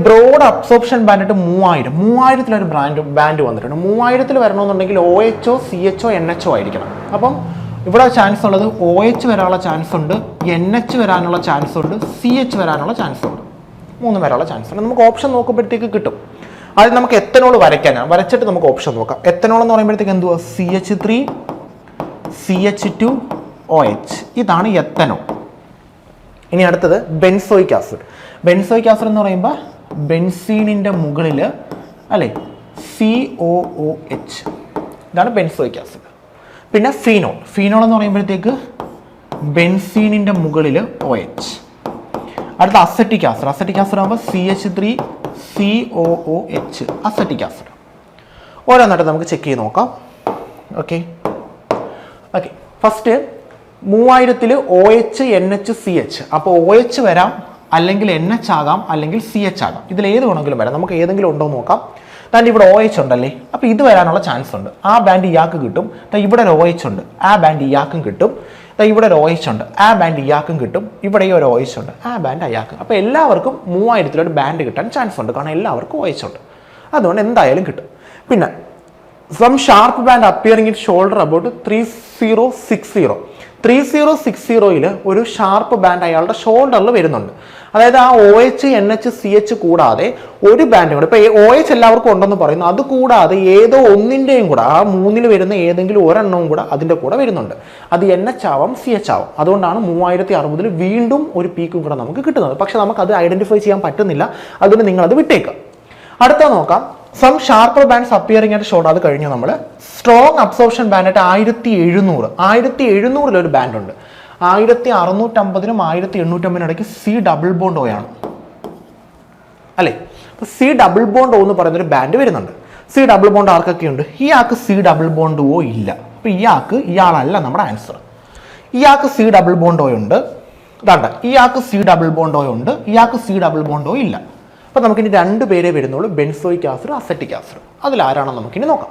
A: ബ്രോഡ് അബ്സോർപ്ഷൻ ബാൻഡ് 3000-ത്തിലൊരു ബാൻഡ് വന്നിട്ടുണ്ട്. 3000-ത്തിൽ വരണമെന്നുണ്ടെങ്കിൽ OH, CH, NH ആയിരിക്കണം. അപ്പം ഇവിടെ ചാൻസ് ഉള്ളത് OH വരാനുള്ള ചാൻസ് ഉണ്ട്, NH വരാനുള്ള ചാൻസ് ഉണ്ട്, CH വരാനുള്ള ചാൻസ് ഉണ്ട്. 3 വരാനുള്ള ചാൻസ് ഉണ്ട്. നമുക്ക് ഓപ്ഷൻ നോക്കുമ്പോഴത്തേക്ക് കിട്ടും. ആദ്യം നമുക്ക് എത്തനോൾ വരയ്ക്കാനാണ്. വരച്ചിട്ട് നമുക്ക് ഓപ്ഷൻ നോക്കാം. എത്തനോൾ എന്ന് പറയുമ്പോഴത്തേക്ക് എന്തുവാ, CH3, CH2, OH. ഇതാണ് എത്തനോൾ. ഇനി അടുത്തത് ബെൻസോയിക് ആസിഡ്. ബെൻസോയിക് ആസിഡ് എന്ന് പറയുമ്പോൾ ബെൻസീനിൻ്റെ മുകളിൽ അല്ലേ COOH, ഇതാണ് ബെൻസോയിക് ആസിഡ്. പിന്നെ ഫീനോൾ. ഫീനോൾ എന്ന് പറയുമ്പോഴത്തേക്ക് ബെൻസീനിൻ്റെ മുകളിൽ OH. അടുത്ത അസറ്റിക് ആസിഡ്. അസറ്റിക് ആസിഡ് ആകുമ്പോൾ CH3, COOH അസറ്റിക് ആസിഡ്. ഓരോന്നായിട്ട് നമുക്ക് ചെക്ക് ചെയ്ത് നോക്കാം. Okay, first 3000 OH NH CH. അപ്പോൾ OH വരാം, അല്ലെങ്കിൽ NH ആകാം, അല്ലെങ്കിൽ CH ആകാം. ഇതിൽ ഏത് വേണമെങ്കിലും വരാം. നമുക്ക് ഏതെങ്കിലും ഉണ്ടോ എന്ന് നോക്കാം. താൻ ഇവിടെ OH ഉണ്ടല്ലേ, അപ്പോൾ ഇത് വരാനുള്ള ചാൻസ് ഉണ്ട്. ആ ബാൻഡ് ഇയാൾക്ക് കിട്ടും. ഇവിടെ ഒരു OH ഉണ്ട്, ആ ബാൻഡ് ഇയാൾക്കും കിട്ടും. ഇവിടെ ഒരു OH ഉണ്ട്, ആ ബാൻഡ് ഇയാൾക്കും കിട്ടും. ഇവിടെയും ഒരു OH ഉണ്ട്, ആ ബാൻഡ് അയാൾക്കും. അപ്പോൾ എല്ലാവർക്കും 3000 ഒരു ബാൻഡ് കിട്ടാൻ ചാൻസ് ഉണ്ട്, കാരണം എല്ലാവർക്കും OH ഉണ്ട്. അതുകൊണ്ട് എന്തായാലും കിട്ടും. പിന്നെ some sharp band appearing in shoulder about 3060. 3060 ഒരു ഷാർപ്പ് ബാൻഡ് അയാളുടെ ഷോൾഡറിൽ വരുന്നുണ്ട്. അതായത് ആ OH NH CH കൂടാതെ ഒരു ബാൻഡും കൂടെ, ഇപ്പോൾ OH എല്ലാവർക്കും ഉണ്ടെന്ന് പറയുന്നു, അത് കൂടാതെ ഏതോ ഒന്നിൻ്റെയും കൂടെ, ആ 3 വരുന്ന ഏതെങ്കിലും ഒരെണ്ണവും കൂടെ അതിൻ്റെ കൂടെ വരുന്നുണ്ട്. അത് NH ആവാം, CH ആവാം. അതുകൊണ്ടാണ് 3060 വീണ്ടും ഒരു പീക്കും കൂടെ നമുക്ക് കിട്ടുന്നത്. പക്ഷെ നമുക്കത് ഐഡന്റിഫൈ ചെയ്യാൻ പറ്റുന്നില്ല, അതുകൊണ്ട് നിങ്ങളത് വിട്ടേക്കുക. അടുത്ത നോക്കാം, സം ഷാർപ്പർ ബാൻഡ്സ് അപ്പിയറിംഗ് ആയിട്ട് ഷോർട്ട്. അത് കഴിഞ്ഞു. നമ്മൾ സ്ട്രോങ് അബ്സോർപ്ഷൻ ബാൻഡ് ആയിട്ട് 1700 ഒരു ബാൻഡ് ഉണ്ട്. 1650 1850 ഇടയ്ക്ക് C ഡബിൾ ബോണ്ട് O ആണ് അല്ലേ. അപ്പോൾ C ഡബിൾ ബോണ്ട് O എന്ന് പറയുന്ന ഒരു ബാൻഡ് വരുന്നുണ്ട്. C ഡബിൾ ബോണ്ട് ആർക്കൊക്കെ ഉണ്ട്? ഇയാൾക്ക് C ഡബിൾ ബോണ്ട് O ഇല്ല. അപ്പോൾ ഇയാളല്ല നമ്മുടെ ആൻസർ. ഇയാൾക്ക് C ഡബിൾ ബോണ്ട് O ഉണ്ട്. ഇതാണ്ട് ഇയാൾക്ക് C ഡബിൾ ബോണ്ട് O ഉണ്ട്, ഇയാൾക്ക് C ഡബിൾ ബോണ്ട് O ഇല്ല. അപ്പോൾ നമുക്കിനി 2 പേരേ വരുന്നുള്ളൂ, ബെൻസോയിക് ആസിഡ്, അസറ്റിക് ആസിഡ്. അതിലാരാണെന്ന് നമുക്കിനി നോക്കാം.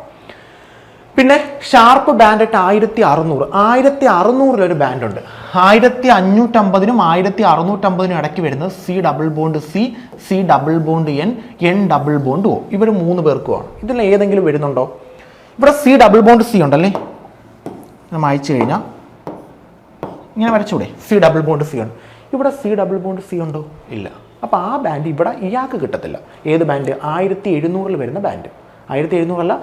A: പിന്നെ ഷാർപ്പ് ബാൻഡ് 1600 ഒരു ബാൻഡ് ഉണ്ട്. 1550 1650 ഇടയ്ക്ക് വരുന്നത് C double bond C, C double bond N, N double bond O. ഇവർ 3 പേർക്കുമാണ്. ഇതിൽ ഏതെങ്കിലും വരുന്നുണ്ടോ? ഇവിടെ C ഡബിൾ ബോണ്ട് C ഉണ്ടല്ലേ, നമ്മൾ അയച്ചു കഴിഞ്ഞാൽ ഇങ്ങനെ വരച്ചൂടെ, C ഡബിൾ ബോണ്ട് C ഉണ്ട്. ഇവിടെ C ഡബിൾ ബോണ്ട് C ഉണ്ടോ? ഇല്ല. അപ്പോൾ ആ ബാൻഡ് ഇവിടെ ഇയാൾക്ക് കിട്ടത്തില്ല. ഏത് ബാൻഡ്? 1700 വരുന്ന ബാൻഡ്. 1700 അല്ല,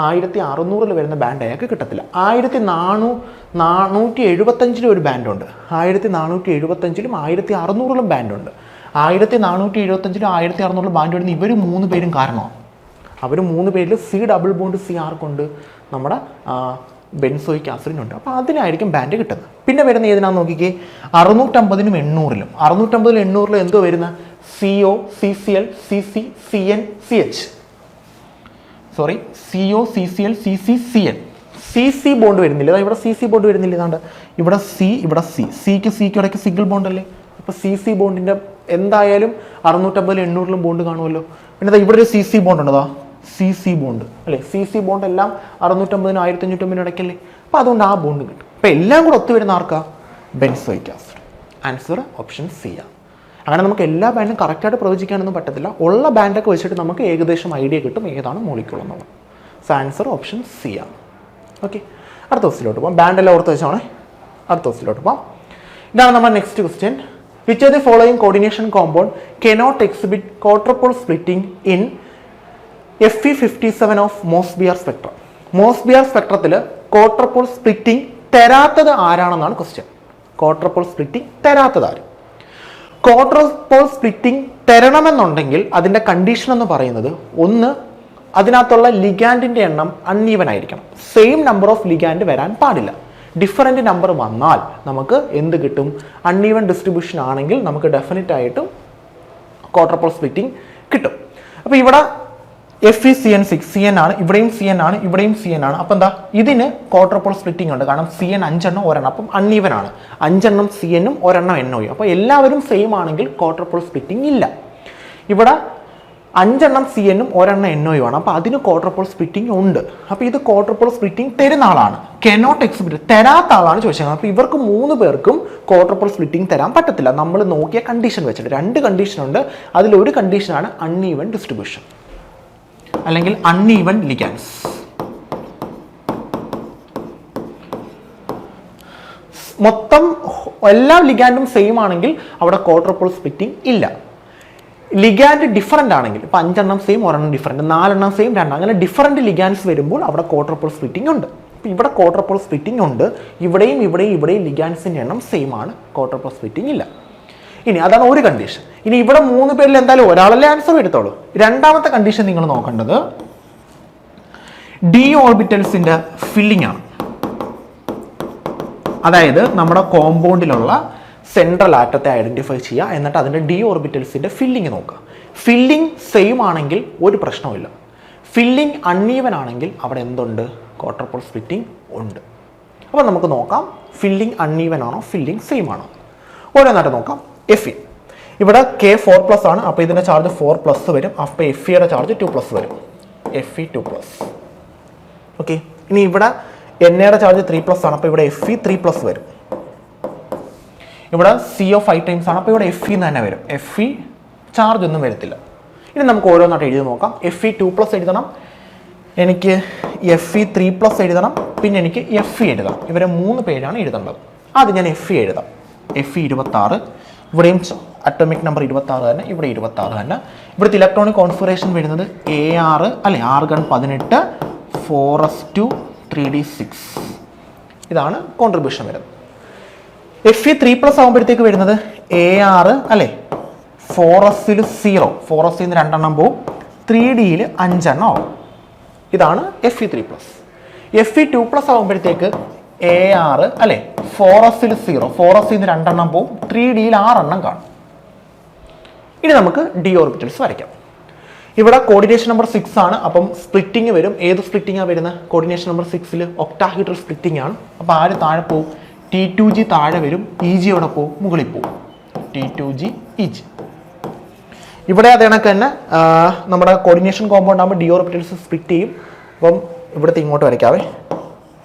A: 1600 വരുന്ന ബാൻഡ് അയാൾക്ക് കിട്ടത്തില്ല. 1475 ഒരു ബാൻഡുണ്ട്. 1475 1600 ബാൻഡുണ്ട്. 1475 1600 ബാൻഡ് വരുന്ന ഇവർ 3 പേരും കാരണമാണ്. അവർ 3 പേരിൽ C ഡബിൾ ബോണ്ട് C ആർക്കുണ്ട്? നമ്മുടെ ബെൻസോയിക് ആസിഡിനുണ്ട്. അപ്പോൾ അതിനായിരിക്കും ബാൻഡ് കിട്ടുന്നത്. പിന്നെ വരുന്ന ഏതിനാന്ന് നോക്കിക്കേ, 650 800 650 800 എന്തോ വരുന്ന CO CCl CC CN CH sorry CO CCl CC CN CC bond വരുന്നില്ല. ഇവിടെ CC ബോണ്ട് വരുന്നില്ല. ഇതാണ്ട് ഇവിടെ C, ഇവിടെ C. സിക്ക് ഇടയ്ക്ക് സിംഗിൾ ബോണ്ട് അല്ലേ. അപ്പോൾ CC ബോണ്ടിൻ്റെ എന്തായാലും 650 800 ബോണ്ട് കാണുമല്ലോ. പിന്നെ ഇവിടെ ഒരു CC ബോണ്ട് ഉണ്ടോ? CC ബോണ്ട് അല്ലേ. CC ബോണ്ട് എല്ലാം 650 1550 ഇടയ്ക്കല്ലേ. അപ്പോൾ അതുകൊണ്ട് ആ ബോണ്ട് കിട്ടും. അപ്പോൾ എല്ലാം കൂടെ ഒത്തുവരുന്ന ആർക്കാ? Benzoic acid. Answer option C ആണ്. അങ്ങനെ നമുക്ക് എല്ലാ ബാൻഡും കറക്റ്റായിട്ട് പ്രവചിക്കാനൊന്നും പറ്റത്തില്ല. ഉള്ള ബാൻഡൊക്കെ വെച്ചിട്ട് നമുക്ക് ഏകദേശം ഐഡിയ കിട്ടും ഏതാണ് മോളിക്യൂൾ എന്നുള്ളത്. സോ ആൻസർ ഓപ്ഷൻ C ആണ്. ഓക്കെ, അടുത്ത ക്വസ്റ്റിലോട്ട് പോകാം. ബാൻഡെല്ലാം ഓർത്ത് വെച്ചാണ്. അടുത്ത ക്വസ്റ്റിലോട്ട് പോകാം. ഇതാണ് നമ്മുടെ next question. Which of the following coordination compound cannot exhibit quadrupole splitting in Fe57 of Mossbauer spectrum. Mossbauer സ്പെക്ട്രത്തിൽ ക്വാഡ്രപ്പിൾ സ്പ്ലിറ്റിംഗ് തരാത്തത് ആരാണെന്നാണ് ക്വസ്റ്റ്യൻ. ക്വാഡ്രപ്പിൾ സ്പ്ലിറ്റിംഗ് തരാത്തത് ആര്? ക്വാഡ്രപ്പിൾ സ്പ്ലിറ്റിംഗ് തരണമെന്നുണ്ടെങ്കിൽ അതിൻ്റെ കണ്ടീഷൻ എന്ന് പറയുന്നത്, ഒന്ന്, അതിനകത്തുള്ള ലിഗാൻഡിൻ്റെ എണ്ണം അൺഈവൻ ആയിരിക്കണം. സെയിം നമ്പർ ഓഫ് ലിഗാൻഡ് വരാൻ പാടില്ല. ഡിഫറൻറ്റ് നമ്പർ വന്നാൽ നമുക്ക് എന്ത് കിട്ടും? അൺഈവൻ ഡിസ്ട്രിബ്യൂഷൻ ആണെങ്കിൽ നമുക്ക് ഡെഫിനറ്റ് ആയിട്ടും ക്വാഡ്രപ്പിൾ സ്പ്ലിറ്റിംഗ് കിട്ടും. അപ്പോൾ ഇവിടെ Fe6 CN ആണ്, ഇവിടെയും CN ആണ്, ഇവിടെയും CN ആണ്. അപ്പം എന്താ, ഇതിന് ക്വാഡ്രപ്പിൾ സ്പ്ലിറ്റിംഗ് ഉണ്ട്. കാരണം CN 5 എണ്ണം ഒരെണ്ണം, അപ്പം അൺഈവൻ ആണ്. 5 എണ്ണം CN ഉം ഒരെണ്ണം NO. അപ്പോൾ എല്ലാവരും സെയിം ആണെങ്കിൽ ക്വാഡ്രപ്പിൾ സ്പ്ലിറ്റിംഗ് ഇല്ല. ഇവിടെ 5 എണ്ണം CN ഉം ഒരെണ്ണം NO ആണ്. അപ്പോൾ അതിന് ക്വാഡ്രപ്പിൾ സ്പ്ലിറ്റിംഗ് ഉണ്ട്. അപ്പോൾ ഇത് ക്വാഡ്രപ്പിൾ സ്പ്ലിറ്റിംഗ് തരുന്ന ആളാണ്. കനോട്ട് എക്സിബിറ്റ് തരാത്ത ആളാണ് ചോദിച്ചത്. അപ്പോൾ ഇവർക്ക് 3 പേർക്കും ക്വാഡ്രപ്പിൾ സ്പ്ലിറ്റിംഗ് തരാൻ പറ്റത്തില്ല. നമ്മൾ നോക്കിയ കണ്ടീഷൻ വെച്ചിട്ട് 2 കണ്ടീഷൻ ഉണ്ട്. അതിലൊരു കണ്ടീഷനാണ് അൺഈവൻ ഡിസ്ട്രിബ്യൂഷൻ അല്ലെങ്കിൽ അൺഈവൻ ലിഗാൻഡ്സ്. മൊത്തം എല്ലാ ലിഗാൻഡും സെയിം ആണെങ്കിൽ അവിടെ ക്വാഡ്രപ്പിൾ സ്പ്ലിറ്റിംഗ് ഇല്ല. ലിഗാൻഡ് ഡിഫറൻ്റ് ആണെങ്കിൽ, ഇപ്പോൾ 5 എണ്ണം സെയിം, ഒരെണ്ണം ഡിഫറൻറ്റ്, 4 എണ്ണം സെയിം, 2, അങ്ങനെ ഡിഫറൻറ്റ് ലിഗാൻഡ്സ് വരുമ്പോൾ അവിടെ ക്വാഡ്രപ്പിൾ സ്പ്ലിറ്റിംഗ് ഉണ്ട്. അപ്പോൾ ഇവിടെ ക്വാഡ്രപ്പിൾ സ്പ്ലിറ്റിംഗ് ഉണ്ട്. ഇവിടെയും ലിഗാൻഡ്സിൻ്റെ എണ്ണം സെയിം ആണ്. ക്വാഡ്രപ്പിൾ സ്പ്ലിറ്റിംഗ് ഇല്ല. ഇനി അതാണ് ഒരു കണ്ടീഷൻ. ഇനി ഇവിടെ 3 പേരിൽ എന്തായാലും ഒരാളല്ലേ ആൻസർ എടുത്തോളൂ. രണ്ടാമത്തെ കണ്ടീഷൻ നിങ്ങൾ നോക്കേണ്ടത് ഡി ഓർബിറ്റൽസിന്റെ ഫില്ലിംഗ് ആണ്. അതായത് നമ്മുടെ കോമ്പൗണ്ടിലുള്ള സെൻട്രൽ ആറ്റത്തെ ഐഡൻറ്റിഫൈ ചെയ്യുക, എന്നിട്ട് അതിൻ്റെ ഡി ഓർബിറ്റൽസിൻ്റെ ഫില്ലിങ് നോക്കുക. ഫില്ലിംഗ് സെയിം ആണെങ്കിൽ ഒരു പ്രശ്നവുമില്ല. ഫില്ലിംഗ് അൺഈവൻ ആണെങ്കിൽ അവിടെ എന്തുണ്ട്? ക്വാർട്ടർ പോൾ സ്പ്ലിറ്റിംഗ് ഉണ്ട്. അപ്പോൾ നമുക്ക് നോക്കാം ഫില്ലിംഗ് അൺഈവൻ ആണോ ഫില്ലിംഗ് സെയിം ആണോ. ഓരോന്നായിട്ട് നോക്കാം. Fe ഇവിടെ K4+ ആണ്, അപ്പോൾ ഇതിൻ്റെ ചാർജ് 4+ വരും. അപ്പോൾ Feയുടെ ചാർജ് 2+ വരും. Fe 2+. ഓക്കെ, ഇനി ഇവിടെ NAയുടെ ചാർജ് 3+ ആണ്, അപ്പോൾ ഇവിടെ Fe 3+ വരും. ഇവിടെ CO 5 ആണ്, അപ്പോൾ ഇവിടെ Fe തന്നെ വരും. Fe ചാർജ് ഒന്നും വരത്തില്ല. ഇനി നമുക്ക് ഓരോന്നായിട്ട് എഴുതി നോക്കാം. Fe 2+ എഴുതണം, എനിക്ക് Fe 3+ എഴുതണം, പിന്നെ എനിക്ക് Fe എഴുതണം. ഇവരെ 3 പേരാണ് എഴുതേണ്ടത്. ആദ്യം ഞാൻ Fe എഴുതാം. Fe 26, ഇവിടെയും അറ്റോമിക് നമ്പർ 26 തന്നെ, ഇവിടെ 26 തന്നെ. ഇവിടുത്തെ ഇലക്ട്രോണിക് കോൺഫിഗറേഷൻ വരുന്നത് AR അല്ലെ, ആർഗൺ 18, 4s2 3d6. ഇതാണ് കോൺട്രിബ്യൂഷൻ വരുന്നത്. Fe 3+ ആകുമ്പോഴത്തേക്ക് വരുന്നത് AR അല്ലെ, 4sൽ 0, 4sൽ നിന്ന് 2 എണ്ണം പോവും, 3dയിൽ 5 എണ്ണം ആവും. ഇതാണ് Fe 3+. Fe 2+ ആകുമ്പോഴത്തേക്ക് AR അല്ലെ, 4sൽ 0, 4sൽ നിന്ന് 2 എണ്ണം പോവും, 3dയിൽ 6 എണ്ണം കാണും. ഇനി നമുക്ക് ഡി ഓർബിറ്റൽസ് വരയ്ക്കാം. ഇവിടെ കോർഡിനേഷൻ നമ്പർ 6 ആണ്, അപ്പം സ്പ്ലിറ്റിംഗ് വരും. ഏത് സ്പ്ലിറ്റിംഗാണ് വരുന്നത്? കോർഡിനേഷൻ നമ്പർ 6ൽ ഒക്ടാഹീഡ്രൽ സ്പ്ലിറ്റിംഗ് ആണ്. അപ്പോൾ ആര് താഴെ പോവും? T2G താഴെ വരും, EG എവിടെ പോവും? മുകളിൽ പോവും. T2G EG. ഇവിടെ അത് കണക്ക് തന്നെ നമ്മുടെ കോർഡിനേഷൻ കോമ്പൗണ്ട് ആകുമ്പോൾ ഡി ഓർബിറ്റൽസ് സ്പ്ലിറ്റ് ചെയ്യും. അപ്പം ഇവിടുത്തെ ഇങ്ങോട്ട് വരയ്ക്കാവേ,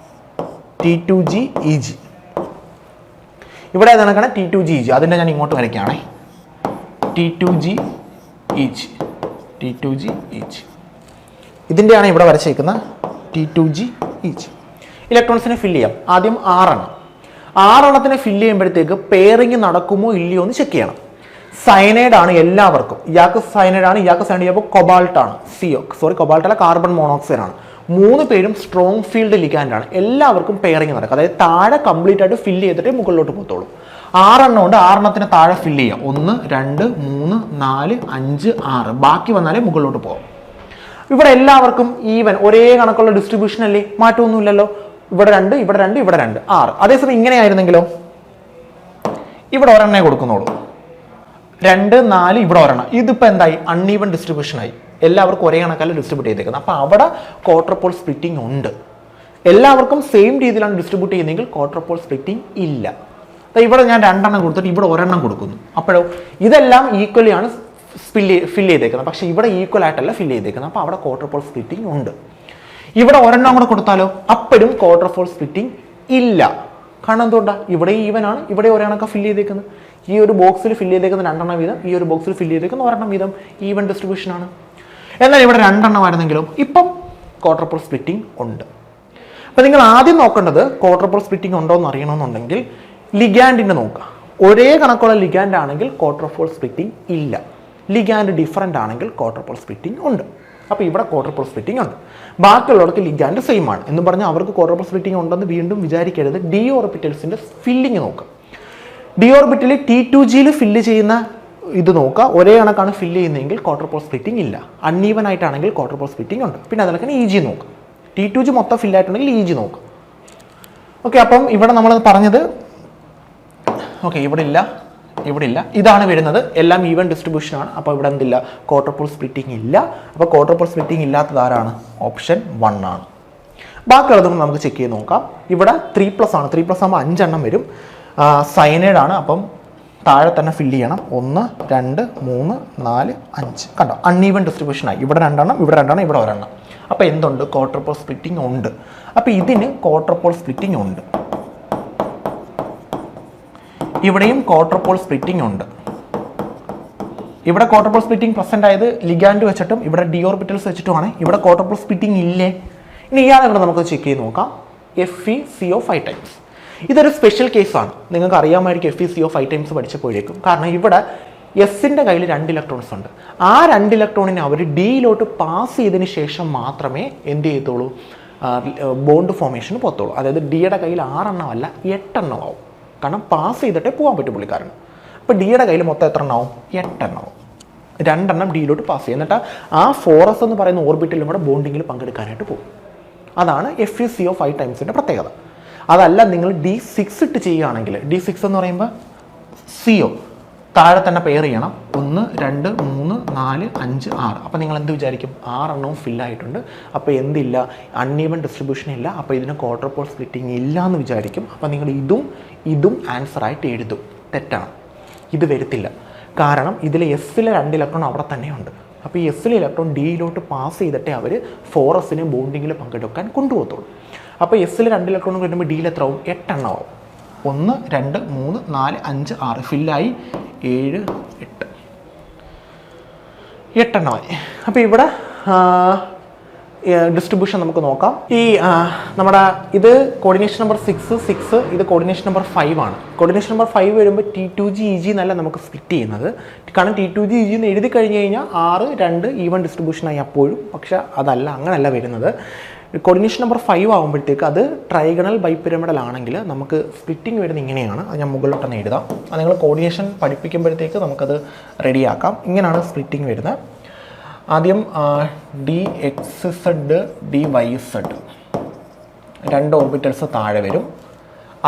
A: T2G EG. ഇവിടെ ഏതാണ് T2G EG, അതിൻ്റെ ഞാൻ ഇങ്ങോട്ട് വരയ്ക്കുകയാണേ. T2G EG, T2G EG. ഇതിൻ്റെയാണ് ഇവിടെ വരച്ചേക്കുന്ന T2G EG. ഇലക്ട്രോൺസിനെ ഫില്ല് ചെയ്യാം. ആദ്യം 6 എണ്ണം. 6 എണ്ണത്തിനെ ഫില്ല് ചെയ്യുമ്പോഴത്തേക്ക് പെയറിങ് നടക്കുമോ ഇല്ലയോ എന്ന് ചെക്ക് ചെയ്യണം. സയനൈഡ് ആണ് എല്ലാവർക്കും. ഇയാൾക്ക് സയനൈഡ് ആണ്, ഇയാൾക്ക് സയനൈഡ് ചെയ്യുമ്പോൾ കൊബാൾട്ട് ആണ്, കൊബാൾട്ട് അല്ല, കാർബൺ മോണോക്സൈഡ് ആണ്. 3 പേരും സ്ട്രോങ് ഫീൽഡ് ലിഗാൻഡ് ആണ്. എല്ലാവർക്കും പെയറിങ് നടക്കും. അതായത് താഴെ കംപ്ലീറ്റ് ആയിട്ട് ഫില്ല് ചെയ്തിട്ട് മുകളിലോട്ട് പോകത്തുള്ളൂ. 6 എണ്ണം ഉണ്ട്, 6 എണ്ണത്തിന് താഴെ ഫില്ല് ചെയ്യാം. 1 2 3 4 5 6, ബാക്കി വന്നാലേ മുകളിലോട്ട് പോകും. ഇവിടെ എല്ലാവർക്കും ഈവൻ ഒരേ കണക്കുള്ള ഡിസ്ട്രിബ്യൂഷൻ അല്ലേ, മാറ്റമൊന്നുമില്ലല്ലോ. ഇവിടെ 2 ഇവിടെ 2 ഇവിടെ 2 6. അതേസമയം ഇങ്ങനെയായിരുന്നെങ്കിലോ, ഇവിടെ ഒരെണ്ണേ കൊടുക്കുന്നുള്ളൂ, 2 4 ഇവിടെ ഒരെണ്ണം. ഇതിപ്പോൾ എന്തായി? അൺഈവൻ ഡിസ്ട്രിബ്യൂഷൻ ആയി. എല്ലാവർക്കും ഒരേ കണക്കല്ല ഡിസ്ട്രിബ്യൂട്ട് ചെയ്തേക്കുന്നത്. അപ്പോൾ അവിടെ ക്വാർട്ടർ പോൾ സ്പ്ലിറ്റിംഗ് ഉണ്ട്. എല്ലാവർക്കും സെയിം രീതിയിലാണ് ഡിസ്ട്രിബ്യൂട്ട് ചെയ്യുന്നതെങ്കിൽ ക്വാർട്ടർ പോൾ സ്പ്ലിറ്റിംഗ് ഇല്ല. ഇവിടെ ഞാൻ 2 എണ്ണം കൊടുത്തിട്ട് ഇവിടെ ഒരെണ്ണം കൊടുക്കുന്നു. അപ്പോഴോ ഇതെല്ലാം ഈക്വലി ആണ് ഫില്ല് ചെയ്തേക്കുന്നത്, പക്ഷേ ഇവിടെ ഈക്വൽ ആയിട്ടല്ല ഫില്ല് ചെയ്തേക്കുന്നത്. അപ്പോൾ അവിടെ ക്വാർട്ടർ പോൾ സ്പ്ലിറ്റിംഗ് ഉണ്ട്. ഇവിടെ ഒരെണ്ണം കൂടെ കൊടുത്താലോ, അപ്പോഴും ക്വാർട്ടർ പോൾ സ്പ്ലിറ്റിംഗ് ഇല്ല. കാരണം എന്തുകൊണ്ടാണ്? ഇവിടെ ഈവൻ ആണ്, ഇവിടെ ഒരെണ്ണൊക്കെ ഫില്ല് ചെയ്തേക്കുന്നത്. ഈ ഒരു ബോക്സിൽ ഫില്ല് ചെയ്തേക്കുന്ന 2 എണ്ണം വീതം, ഈ ഒരു ബോക്സിൽ ഫില്ല് ചെയ്തേക്കുന്ന 1 എണ്ണം വീതം. ഈവൻ ഡിസ്ട്രിബ്യൂഷൻ ആണ്. എന്നാൽ ഇവിടെ 2 എണ്ണം ആയിരുന്നെങ്കിലും ഇപ്പം ക്വാർട്ടർ പോൾ സ്പ്ലിറ്റിംഗ് ഉണ്ട്. അപ്പം നിങ്ങൾ ആദ്യം നോക്കേണ്ടത് ക്വാർട്ടർ പോൾ സ്പ്ലിറ്റിംഗ് ഉണ്ടോ എന്ന് അറിയണമെന്നുണ്ടെങ്കിൽ ലിഗാൻഡിനെ നോക്കുക. ഒരേ കണക്കുള്ള ലിഗാൻഡ് ആണെങ്കിൽ ക്വാർട്ടർ പോൾ സ്പ്ലിറ്റിംഗ് ഇല്ല. ലിഗാൻഡ് ഡിഫറൻ്റ് ആണെങ്കിൽ ക്വാർട്ടർ പോൾ സ്പ്ലിറ്റിംഗ് ഉണ്ട്. അപ്പോൾ ഇവിടെ ക്വാർട്ടർ പോൾ സ്പ്ലിറ്റിംഗ് ഉണ്ട്. ബാക്കിയുള്ളവർക്ക് ലിഗാൻഡ് സെയിം ആണ് എന്ന് പറഞ്ഞാൽ അവർക്ക് ക്വാർട്ടർ പോൾ സ്പ്ലിറ്റിംഗ് ഉണ്ടെന്ന് വീണ്ടും വിചാരിക്കരുത്. ഡി ഓർബിറ്റൽസിൻ്റെ ഫില്ലിങ് നോക്കുക. ഡി ഓർബിറ്റൽ T2Gയിൽ ഫില്ല് ചെയ്യുന്ന ഇത് നോക്കുക. ഒരേ കണക്കാണ് ഫില്ല് ചെയ്യുന്നതെങ്കിൽ ക്വാർട്ടർ പോൾ സ്പ്ലിറ്റിംഗ് ഇല്ല. അൺഈവൻ ആയിട്ടാണെങ്കിൽ ക്വാർട്ടർ പോൾ സ്പ്ലിറ്റിംഗ് ഉണ്ട്. പിന്നെ അതിലൊക്കെ EG നോക്കുക. T2G മൊത്തം ഫില്ലായിട്ടുണ്ടെങ്കിൽ EG നോക്കുക. ഓക്കെ, അപ്പം ഇവിടെ നമ്മൾ പറഞ്ഞത് ഓക്കെ, ഇവിടെ ഇല്ല, ഇവിടെ ഇല്ല, ഇതാണ് വരുന്നത്. എല്ലാം ഈവൻ ഡിസ്ട്രിബ്യൂഷൻ ആണ്. അപ്പോൾ ഇവിടെ എന്തില്ല? ക്വാർട്ടർ പോൾ സ്പ്ലിറ്റിംഗ് ഇല്ല. അപ്പോൾ ക്വാർട്ടർ പോൾ സ്പ്ലിറ്റിംഗ് ഇല്ലാത്തത് ആരാണ്? ഓപ്ഷൻ 1 ആണ്. ബാക്കിയുള്ളതും നമുക്ക് ചെക്ക് ചെയ്ത് നോക്കാം. ഇവിടെ 3+ ആണ്. 3+ ആകുമ്പോൾ 5 എണ്ണം വരും. സയനൈഡ് ആണ്, അപ്പം താഴെ തന്നെ ഫില്ല് ചെയ്യണം. 1 2 3 4 5. കണ്ടോ, അൺഈവൻ ഡിസ്ട്രിബ്യൂഷൻ ആയി. ഇവിടെ 2 എണ്ണം, ഇവിടെ 2 എണ്ണം, ഇവിടെ 1 എണ്ണം. അപ്പോൾ എന്തുണ്ട്? ക്വാർട്ടർ പോൾ സ്പ്ലിറ്റിംഗ് ഉണ്ട്. അപ്പോൾ ഇതിന് ക്വാർട്ടർ പോൾ സ്പ്ലിറ്റിംഗ് ഉണ്ട്. ഇവിടെയും ക്വാർട്ടർ പോൾ സ്പ്ലിറ്റിംഗ് ഉണ്ട്. ഇവിടെ ക്വാർട്ടർ പോൾ സ്പ്ലിറ്റിംഗ് പ്രസന്റ് ആയത് ലിഗാൻഡ് വെച്ചിട്ടും ഇവിടെ ഡി ഓർബിറ്റൽസ് വെച്ചിട്ടുമാണ്. ഇവിടെ ക്വാർട്ടർ പോൾ സ്പ്ലിറ്റിംഗ് ഇല്ലേ? ഇനി ഇയാളെ കൂടെ നമുക്ക് ചെക്ക് ചെയ്ത് നോക്കാം. FeCO 5 times. ഇതൊരു സ്പെഷ്യൽ കേസാണ്. നിങ്ങൾക്ക് അറിയാമായിരിക്കും FeCO 5 ടൈംസ് പഠിച്ചപ്പോഴേക്കും. കാരണം ഇവിടെ എസിൻ്റെ കയ്യിൽ 2 ഇലക്ട്രോൺസ് ഉണ്ട്. ആ 2 ഇലക്ട്രോണിനെ അവർ ഡിയിലോട്ട് പാസ് ചെയ്തതിന് ശേഷം മാത്രമേ എന്ത് ചെയ്യത്തുള്ളൂ? ബോണ്ട് ഫോർമേഷന് പോകത്തുള്ളൂ. അതായത് ഡിയുടെ കയ്യിൽ 6 എണ്ണമല്ല 8 എണ്ണമാവും. കാരണം പാസ് ചെയ്തിട്ടേ പോകാൻ പറ്റും പുള്ളിക്കാരന്. അപ്പോൾ ഡിയുടെ കയ്യിൽ മൊത്തം എത്ര എണ്ണമാവും? 8 എണ്ണമാവും. 2 എണ്ണം ഡിയിലോട്ട് പാസ് ചെയ്യും. എന്നിട്ട് ആ 4s എന്ന് പറയുന്ന ഓർബിറ്റിലും കൂടെ ബോണ്ടിങ്ങിൽ പങ്കെടുക്കാനായിട്ട് പോകും. അതാണ് FeCO 5 ടൈംസിൻ്റെ പ്രത്യേകത. അതല്ല നിങ്ങൾ D6 ഇട്ട് ചെയ്യുകയാണെങ്കിൽ, D6 എന്ന് പറയുമ്പോൾ CO താഴെ തന്നെ പെയർ ചെയ്യണം. 1 2 3 4 5 6. അപ്പോൾ നിങ്ങൾ എന്ത് വിചാരിക്കും? 6 എണ്ണവും ഫില്ലായിട്ടുണ്ട്. അപ്പോൾ എന്തില്ല? അൺഈവൻ ഡിസ്ട്രിബ്യൂഷൻ ഇല്ല. അപ്പോൾ ഇതിന് ക്വാർട്ടർ പോൾ സ്പ്ലിറ്റിംഗ് ഇല്ല എന്ന് വിചാരിക്കും. അപ്പോൾ നിങ്ങൾ ഇതും ആൻസറായിട്ട് എഴുതും. തെറ്റാണ്, ഇത് വരത്തില്ല. കാരണം ഇതിൽ എസ്സിലെ 2 ഇലക്ട്രോൺ അവിടെ തന്നെയുണ്ട്. അപ്പോൾ ഈ എസ്സിലെ ഇലക്ട്രോൺ ഡിയിലോട്ട് പാസ് ചെയ്തിട്ടേ അവർ 4sനെ ബോണ്ടിങ്ങിൽ പങ്കെടുക്കാൻ കൊണ്ടുപോകത്തുള്ളൂ. അപ്പോൾ എസ്സിൽ 2 ഇലക്ട്രോൺ വരുമ്പോൾ ഡിയിൽ എത്ര ആവും? 8 എണ്ണമാവും. 1 2 3 4 5 6 ഫില്ലായി. 7 8 എണ്ണമായി. അപ്പോൾ ഇവിടെ ഡിസ്ട്രിബ്യൂഷൻ നമുക്ക് നോക്കാം. ഈ നമ്മുടെ ഇത് കോർഡിനേഷൻ നമ്പർ 6 ഇത് കോർഡിനേഷൻ നമ്പർ 5 ആണ്. കോർഡിനേഷൻ നമ്പർ 5 വരുമ്പോൾ T2G EG എന്നല്ല നമുക്ക് സ്പ്ലിറ്റ് ചെയ്യുന്നത്. കാരണം T2G EG എന്ന് എഴുതി കഴിഞ്ഞ് കഴിഞ്ഞാൽ 6 2 ഈവൻ ഡിസ്ട്രിബ്യൂഷനായി അപ്പോഴും. പക്ഷെ അങ്ങനെയല്ല വരുന്നത്. കോർഡിനേഷൻ നമ്പർ 5 ആകുമ്പോഴത്തേക്ക് അത് ട്രൈഗണൽ ബൈപിരമിഡൽ ആണെങ്കിൽ നമുക്ക് സ്പ്ലിറ്റിംഗ് വരുന്നത് ഇങ്ങനെയാണ്. അത് ഞാൻ മുകളിലോട്ടൊന്ന് എഴുതാം. അത് നിങ്ങൾ കോർഡിനേഷൻ പഠിപ്പിക്കുമ്പോഴത്തേക്ക് നമുക്കത് റെഡിയാക്കാം. ഇങ്ങനെയാണ് സ്പ്ലിറ്റിംഗ് വരുന്നത്. ആദ്യം DXZ DYZ 2 ഓർബിറ്റൽസ് താഴെ വരും.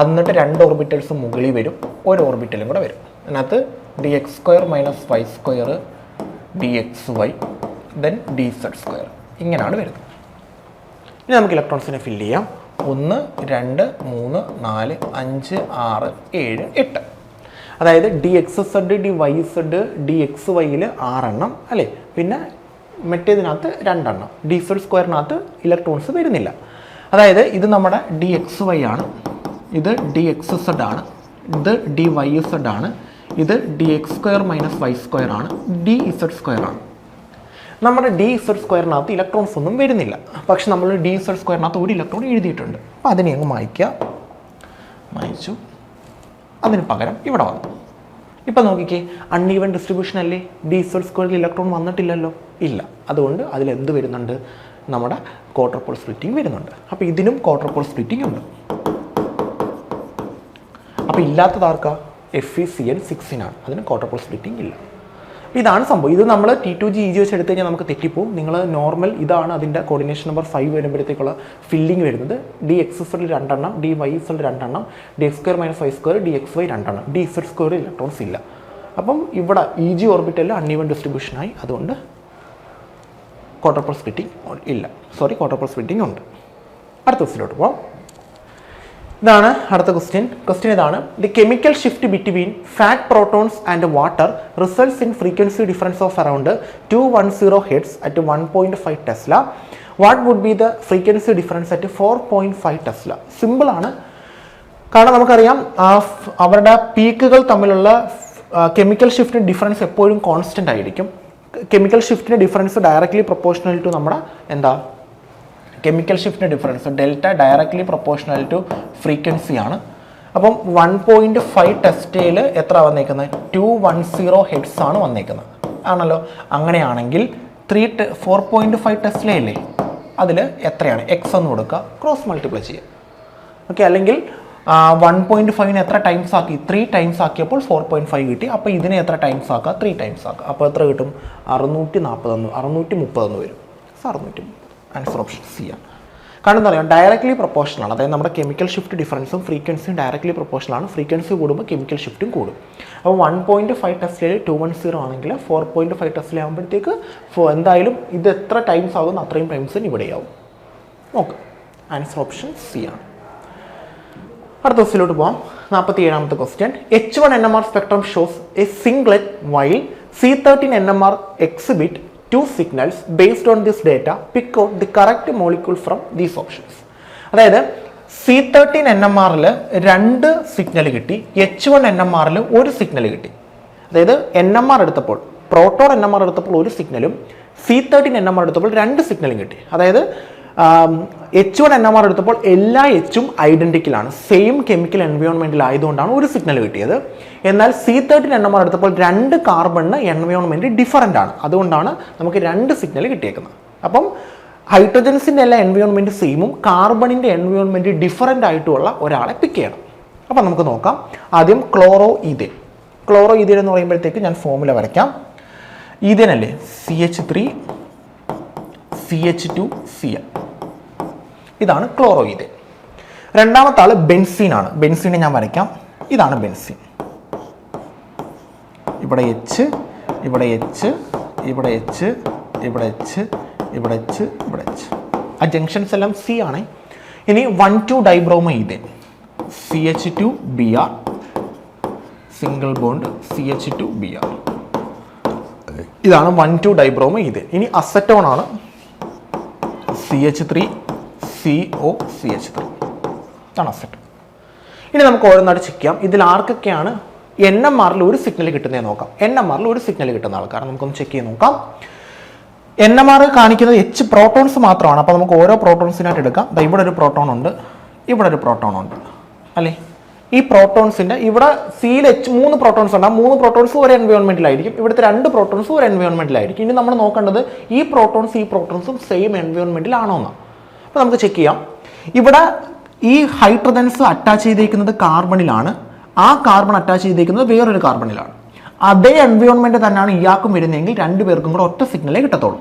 A: എന്നിട്ട് 2 ഓർബിറ്റൽസ് മുകളിൽ വരും. ഒരു ഓർബിറ്റലും കൂടെ വരും. അതിനകത്ത് DX² - Y² DXY then DZ². ഇങ്ങനെയാണ് വരുന്നത്. ഇനി നമുക്ക് ഇലക്ട്രോൺസിനെ ഫില്ല് ചെയ്യാം. 1 2 3 4 5 6 7 8. അതായത് DXZ DYZ DXYയിൽ 6 എണ്ണം അല്ലേ. പിന്നെ മറ്റേതിനകത്ത് 2 എണ്ണം. DZ²നകത്ത് ഇലക്ട്രോൺസ് വരുന്നില്ല. അതായത് ഇത് നമ്മുടെ DXY ആണ്, ഇത് DXZ ആണ്, ഇത് DYZ ആണ്, ഇത് DX² - Y² ആണ്, DZ² ആണ്. നമ്മുടെ DZ²നകത്ത് ഇലക്ട്രോൺസ് ഒന്നും വരുന്നില്ല. പക്ഷെ നമ്മൾ DZ²നകത്ത് ഒരു ഇലക്ട്രോൺ എഴുതിയിട്ടുണ്ട്. അപ്പോൾ അതിനെ അങ്ങ് മായ്ച്ചു. അതിന് പകരം ഇവിടെ വന്നു. ഇപ്പം നോക്കിക്കേ, അൺഈവൻ ഡിസ്ട്രിബ്യൂഷൻ അല്ലേ. DZ² ഇലക്ട്രോൺ വന്നിട്ടില്ലല്ലോ, ഇല്ല. അതുകൊണ്ട് അതിലെന്ത് വരുന്നുണ്ട്? നമ്മുടെ ക്വാർട്ടർ പോൾ സ്പ്ലിറ്റിംഗ് വരുന്നുണ്ട്. അപ്പോൾ ഇതിനും ക്വാർട്ടർ പോൾ സ്പ്ലിറ്റിംഗ് ഉണ്ട്. അപ്പോൾ ഇല്ലാത്തതാർക്കാ? FeCN6 അതിന് ക്വാർട്ടർ പോൾ സ്പ്ലിറ്റിംഗ് ഇല്ല. ഇതാണ് സംഭവം. ഇത് നമ്മൾ T2G EG വെച്ച് എടുത്തു കഴിഞ്ഞാൽ നമുക്ക് തെറ്റിപ്പോവും. നിങ്ങൾ നോർമൽ ഇതാണ് അതിൻ്റെ കോർഡിനേഷൻ നമ്പർ 5 വരുമ്പോഴത്തേക്കുള്ള ഫില്ലിംഗ് വരുന്നത്. DXZ 2 എണ്ണം, DYZ 2 എണ്ണം, DX² - Y² DXY 2 എണ്ണം, DZ² ഇലക്ട്രോൺസ് ഇല്ല. അപ്പം ഇവിടെ EG ഓർബിറ്റലിൽ അൺഈവൻ ഡിസ്ട്രിബ്യൂഷനായി. അതുകൊണ്ട് ക്വാർട്ടർ പോൾ സ്പ്ലിറ്റിംഗ് ഇല്ല. ക്വാർട്ടർ പോൾ സ്പ്ലിറ്റിംഗ് ഉണ്ട്. അടുത്ത ക്വസ്റ്റിലോട്ട് പോവാം. ഇതാണ് അടുത്ത ക്വസ്റ്റ്യൻ ഇതാണ്. The chemical shift between fat protons and water results in frequency difference of around 210 Hz at 1.5 Tesla. What would be the frequency difference at 4.5 Tesla? Simple ആണ്. കാരണം നമുക്കറിയാം അവരുടെ പീക്കുകൾ തമ്മിലുള്ള കെമിക്കൽ ഷിഫ്റ്റ് ഡിഫറൻസ് എപ്പോഴും കോൺസ്റ്റന്റ് ആയിരിക്കും. Chemical ഷിഫ്റ്റിന്റെ difference directly proportional to നമ്മുടെ കെമിക്കൽ ഷിഫ്റ്റിന്റെ difference delta directly proportional to frequency ആണ്. അപ്പം 1.5 ടെസ്റ്റയിൽ എത്ര വന്നേക്കുന്നത്? 210 Hz ആണ് വന്നേക്കുന്നത് ആണല്ലോ. അങ്ങനെയാണെങ്കിൽ 4.5 ടെസ്ലയല്ലേ, അതിൽ എത്രയാണ്? X എന്ന് കൊടുക്കുക, ക്രോസ് മൾട്ടിപ്ലൈ ചെയ്യുക. ഓക്കെ. അല്ലെങ്കിൽ 1.5 എത്ര ടൈംസ് ആക്കി? 3 ടൈംസ് ആക്കിയപ്പോൾ 4.5 കിട്ടി. അപ്പോൾ ഇതിനെ എത്ര ടൈംസ് ആക്കുക? 3 ടൈംസ് ആക്കുക. അപ്പോൾ എത്ര കിട്ടും? 630 വരും. 630. ആൻസർ ഓപ്ഷൻ C ആണ്. കാരണം എന്താ പറയുക, ഡയറക്ട്ലി പ്രൊപ്പോർഷണൽ ആണ്. അതായത് നമ്മുടെ കെമിക്കൽ ഷിഫ്റ്റ് ഡിഫറൻസും ഫ്രീക്വൻസിയും ഡയറക്ട്ലി പ്രൊപ്പോർഷണൽ ആണ്. ഫ്രീക്വൻസി കൂടുമ്പോൾ കെമിക്കൽ ഷിഫ്റ്റും കൂടും. അപ്പോൾ 1.5 ടെസ്ലയിൽ 210 ആണെങ്കിൽ 4.5 ടെസ്ല ആകുമ്പോഴത്തേക്ക് എന്തായാലും ഇത് എത്ര ടൈംസ് ആകും അത്രയും ടൈംസ് ഇവിടെയാവും. ഓക്കെ. ആൻസർ ഓപ്ഷൻ C ആണ്. അടുത്ത ക്വസ്റ്റിലോട്ട് പോകാം. 47ാമത്തെ question. H1 NMR spectrum shows a singlet while C13 NMR exhibit 2 signals. Based on this data, pick out the correct molecule from these options. അതായത് C13 NMRൽ 2 സിഗ്നൽ കിട്ടി, H1 NMRൽ 1 signal കിട്ടി. അതായത് NMR എടുത്തപ്പോൾ, പ്രോട്ടോൺ NMR എടുത്തപ്പോൾ 1 സിഗ്നലും C13 NMR എടുത്തപ്പോൾ 2 സിഗ്നലും കിട്ടി. അതായത് H1 NMR എടുത്തപ്പോൾ എല്ലാ Hഉം ഐഡന്റിക്കലാണ്, സെയിം കെമിക്കൽ എൻവയോൺമെന്റിൽ ആയതുകൊണ്ടാണ് 1 സിഗ്നൽ കിട്ടിയത്. എന്നാൽ C13 NMR എടുത്തപ്പോൾ 2 കാർബണിന് എൻവയോൺമെന്റ് ഡിഫറൻ്റ് ആണ്, അതുകൊണ്ടാണ് നമുക്ക് 2 സിഗ്നൽ കിട്ടിയേക്കുന്നത്. അപ്പം ഹൈഡ്രജൻസിൻ്റെ എല്ലാ എൻവയോൺമെന്റ് സെയിമും കാർബണിൻ്റെ എൻവയോൺമെന്റ് ഡിഫറൻ്റ് ആയിട്ടുള്ള ഒരാളെ പിക്ക് ചെയ്യണം. അപ്പം നമുക്ക് നോക്കാം. ആദ്യം ക്ലോറോ ഈഥേൻ എന്ന് പറയുമ്പോഴത്തേക്ക് ഞാൻ ഫോർമുല വരയ്ക്കാം. ഈഥേൻ അല്ലേ, CH3 CH2 Cl. ഇതാണ് ക്ലോറോ ഈഥേൻ. രണ്ടാമത്തെ ആള് ബെൻസീൻ ആണ്. ബെൻസീനെ ഞാൻ വരയ്ക്കാം. ഇതാണ് ബെൻസീൻ. ഇവിടെ എച്ച്, ഇവിടെ എച്ച്, ഇവിടെ എച്ച്, ഇവിടെ എച്ച്, ഇവിടെ എച്ച്, ഇവിടെ എച്ച്. ആ ജംഗ്ഷൻസ് എല്ലാം സി ആണ്. ഇനി 1,2 dibromo ethane, CH2Br, single bond CH2Br. ഇതാണ് 1,2 ഡൈബ്രോമോ ഈഥേൻ. ഇനി അസറ്റോൺ ആണ്, CH3COCH3. ഇതാണ് അസറ്റോൺ. ഇനി നമുക്ക് ഓരോന്നായിട്ട് ചെക്ക് ചെയ്യാം. ഇതിൽ ആർക്കൊക്കെയാണ് NMRൽ ഒരു സിഗ്നൽ കിട്ടുന്നതെന്ന് നോക്കാം. NMRൽ ഒരു സിഗ്നൽ കിട്ടുന്ന ആൾക്കാർ നമുക്കൊന്ന് ചെക്ക് ചെയ്ത് നോക്കാം. NMR കാണിക്കുന്നത് H പ്രോട്ടോൺസ് മാത്രമാണ്. അപ്പോൾ നമുക്ക് ഓരോ പ്രോട്ടോൺസിനായിട്ട് എടുക്കാം. ഇവിടെ ഒരു പ്രോട്ടോൺ ഉണ്ട്, ഇവിടെ ഒരു പ്രോട്ടോൺ ഉണ്ട് അല്ലേ. ഈ പ്രോട്ടോൺസിൻ്റെ ഇവിടെ സിയിൽ H 3 പ്രോട്ടോൺസ് ഉണ്ട്. ആ 3 പ്രോട്ടോൺസ് ഒരു എൻവയോൺമെൻറ്റിലായിരിക്കും. ഇവിടുത്തെ 2 പ്രോട്ടോൺസ് ഒരു എൻവയോൺമെൻറ്റിലായിരിക്കും. ഇനി നമ്മൾ നോക്കേണ്ടത് ഈ പ്രോട്ടോൺസും സെയിം എൻവയോൺമെൻറ്റിലാണോ എന്ന്. അപ്പോൾ നമുക്ക് ചെക്ക് ചെയ്യാം. ഇവിടെ ഈ ഹൈഡ്രജൻസ് അറ്റാച്ച് ചെയ്തേക്കുന്നത് കാർബണിലാണ്, ആ കാർബൺ അറ്റാച്ച് ചെയ്തേക്കുന്നത് വേറൊരു കാർബണിലാണ്. അതേ എൻവയോൺമെൻറ്റ് തന്നെയാണ് ഇയാൾക്കും വരുന്നതെങ്കിൽ 2 പേർക്കും കൂടെ ഒറ്റ സിഗ്നലേ കിട്ടത്തുള്ളൂ.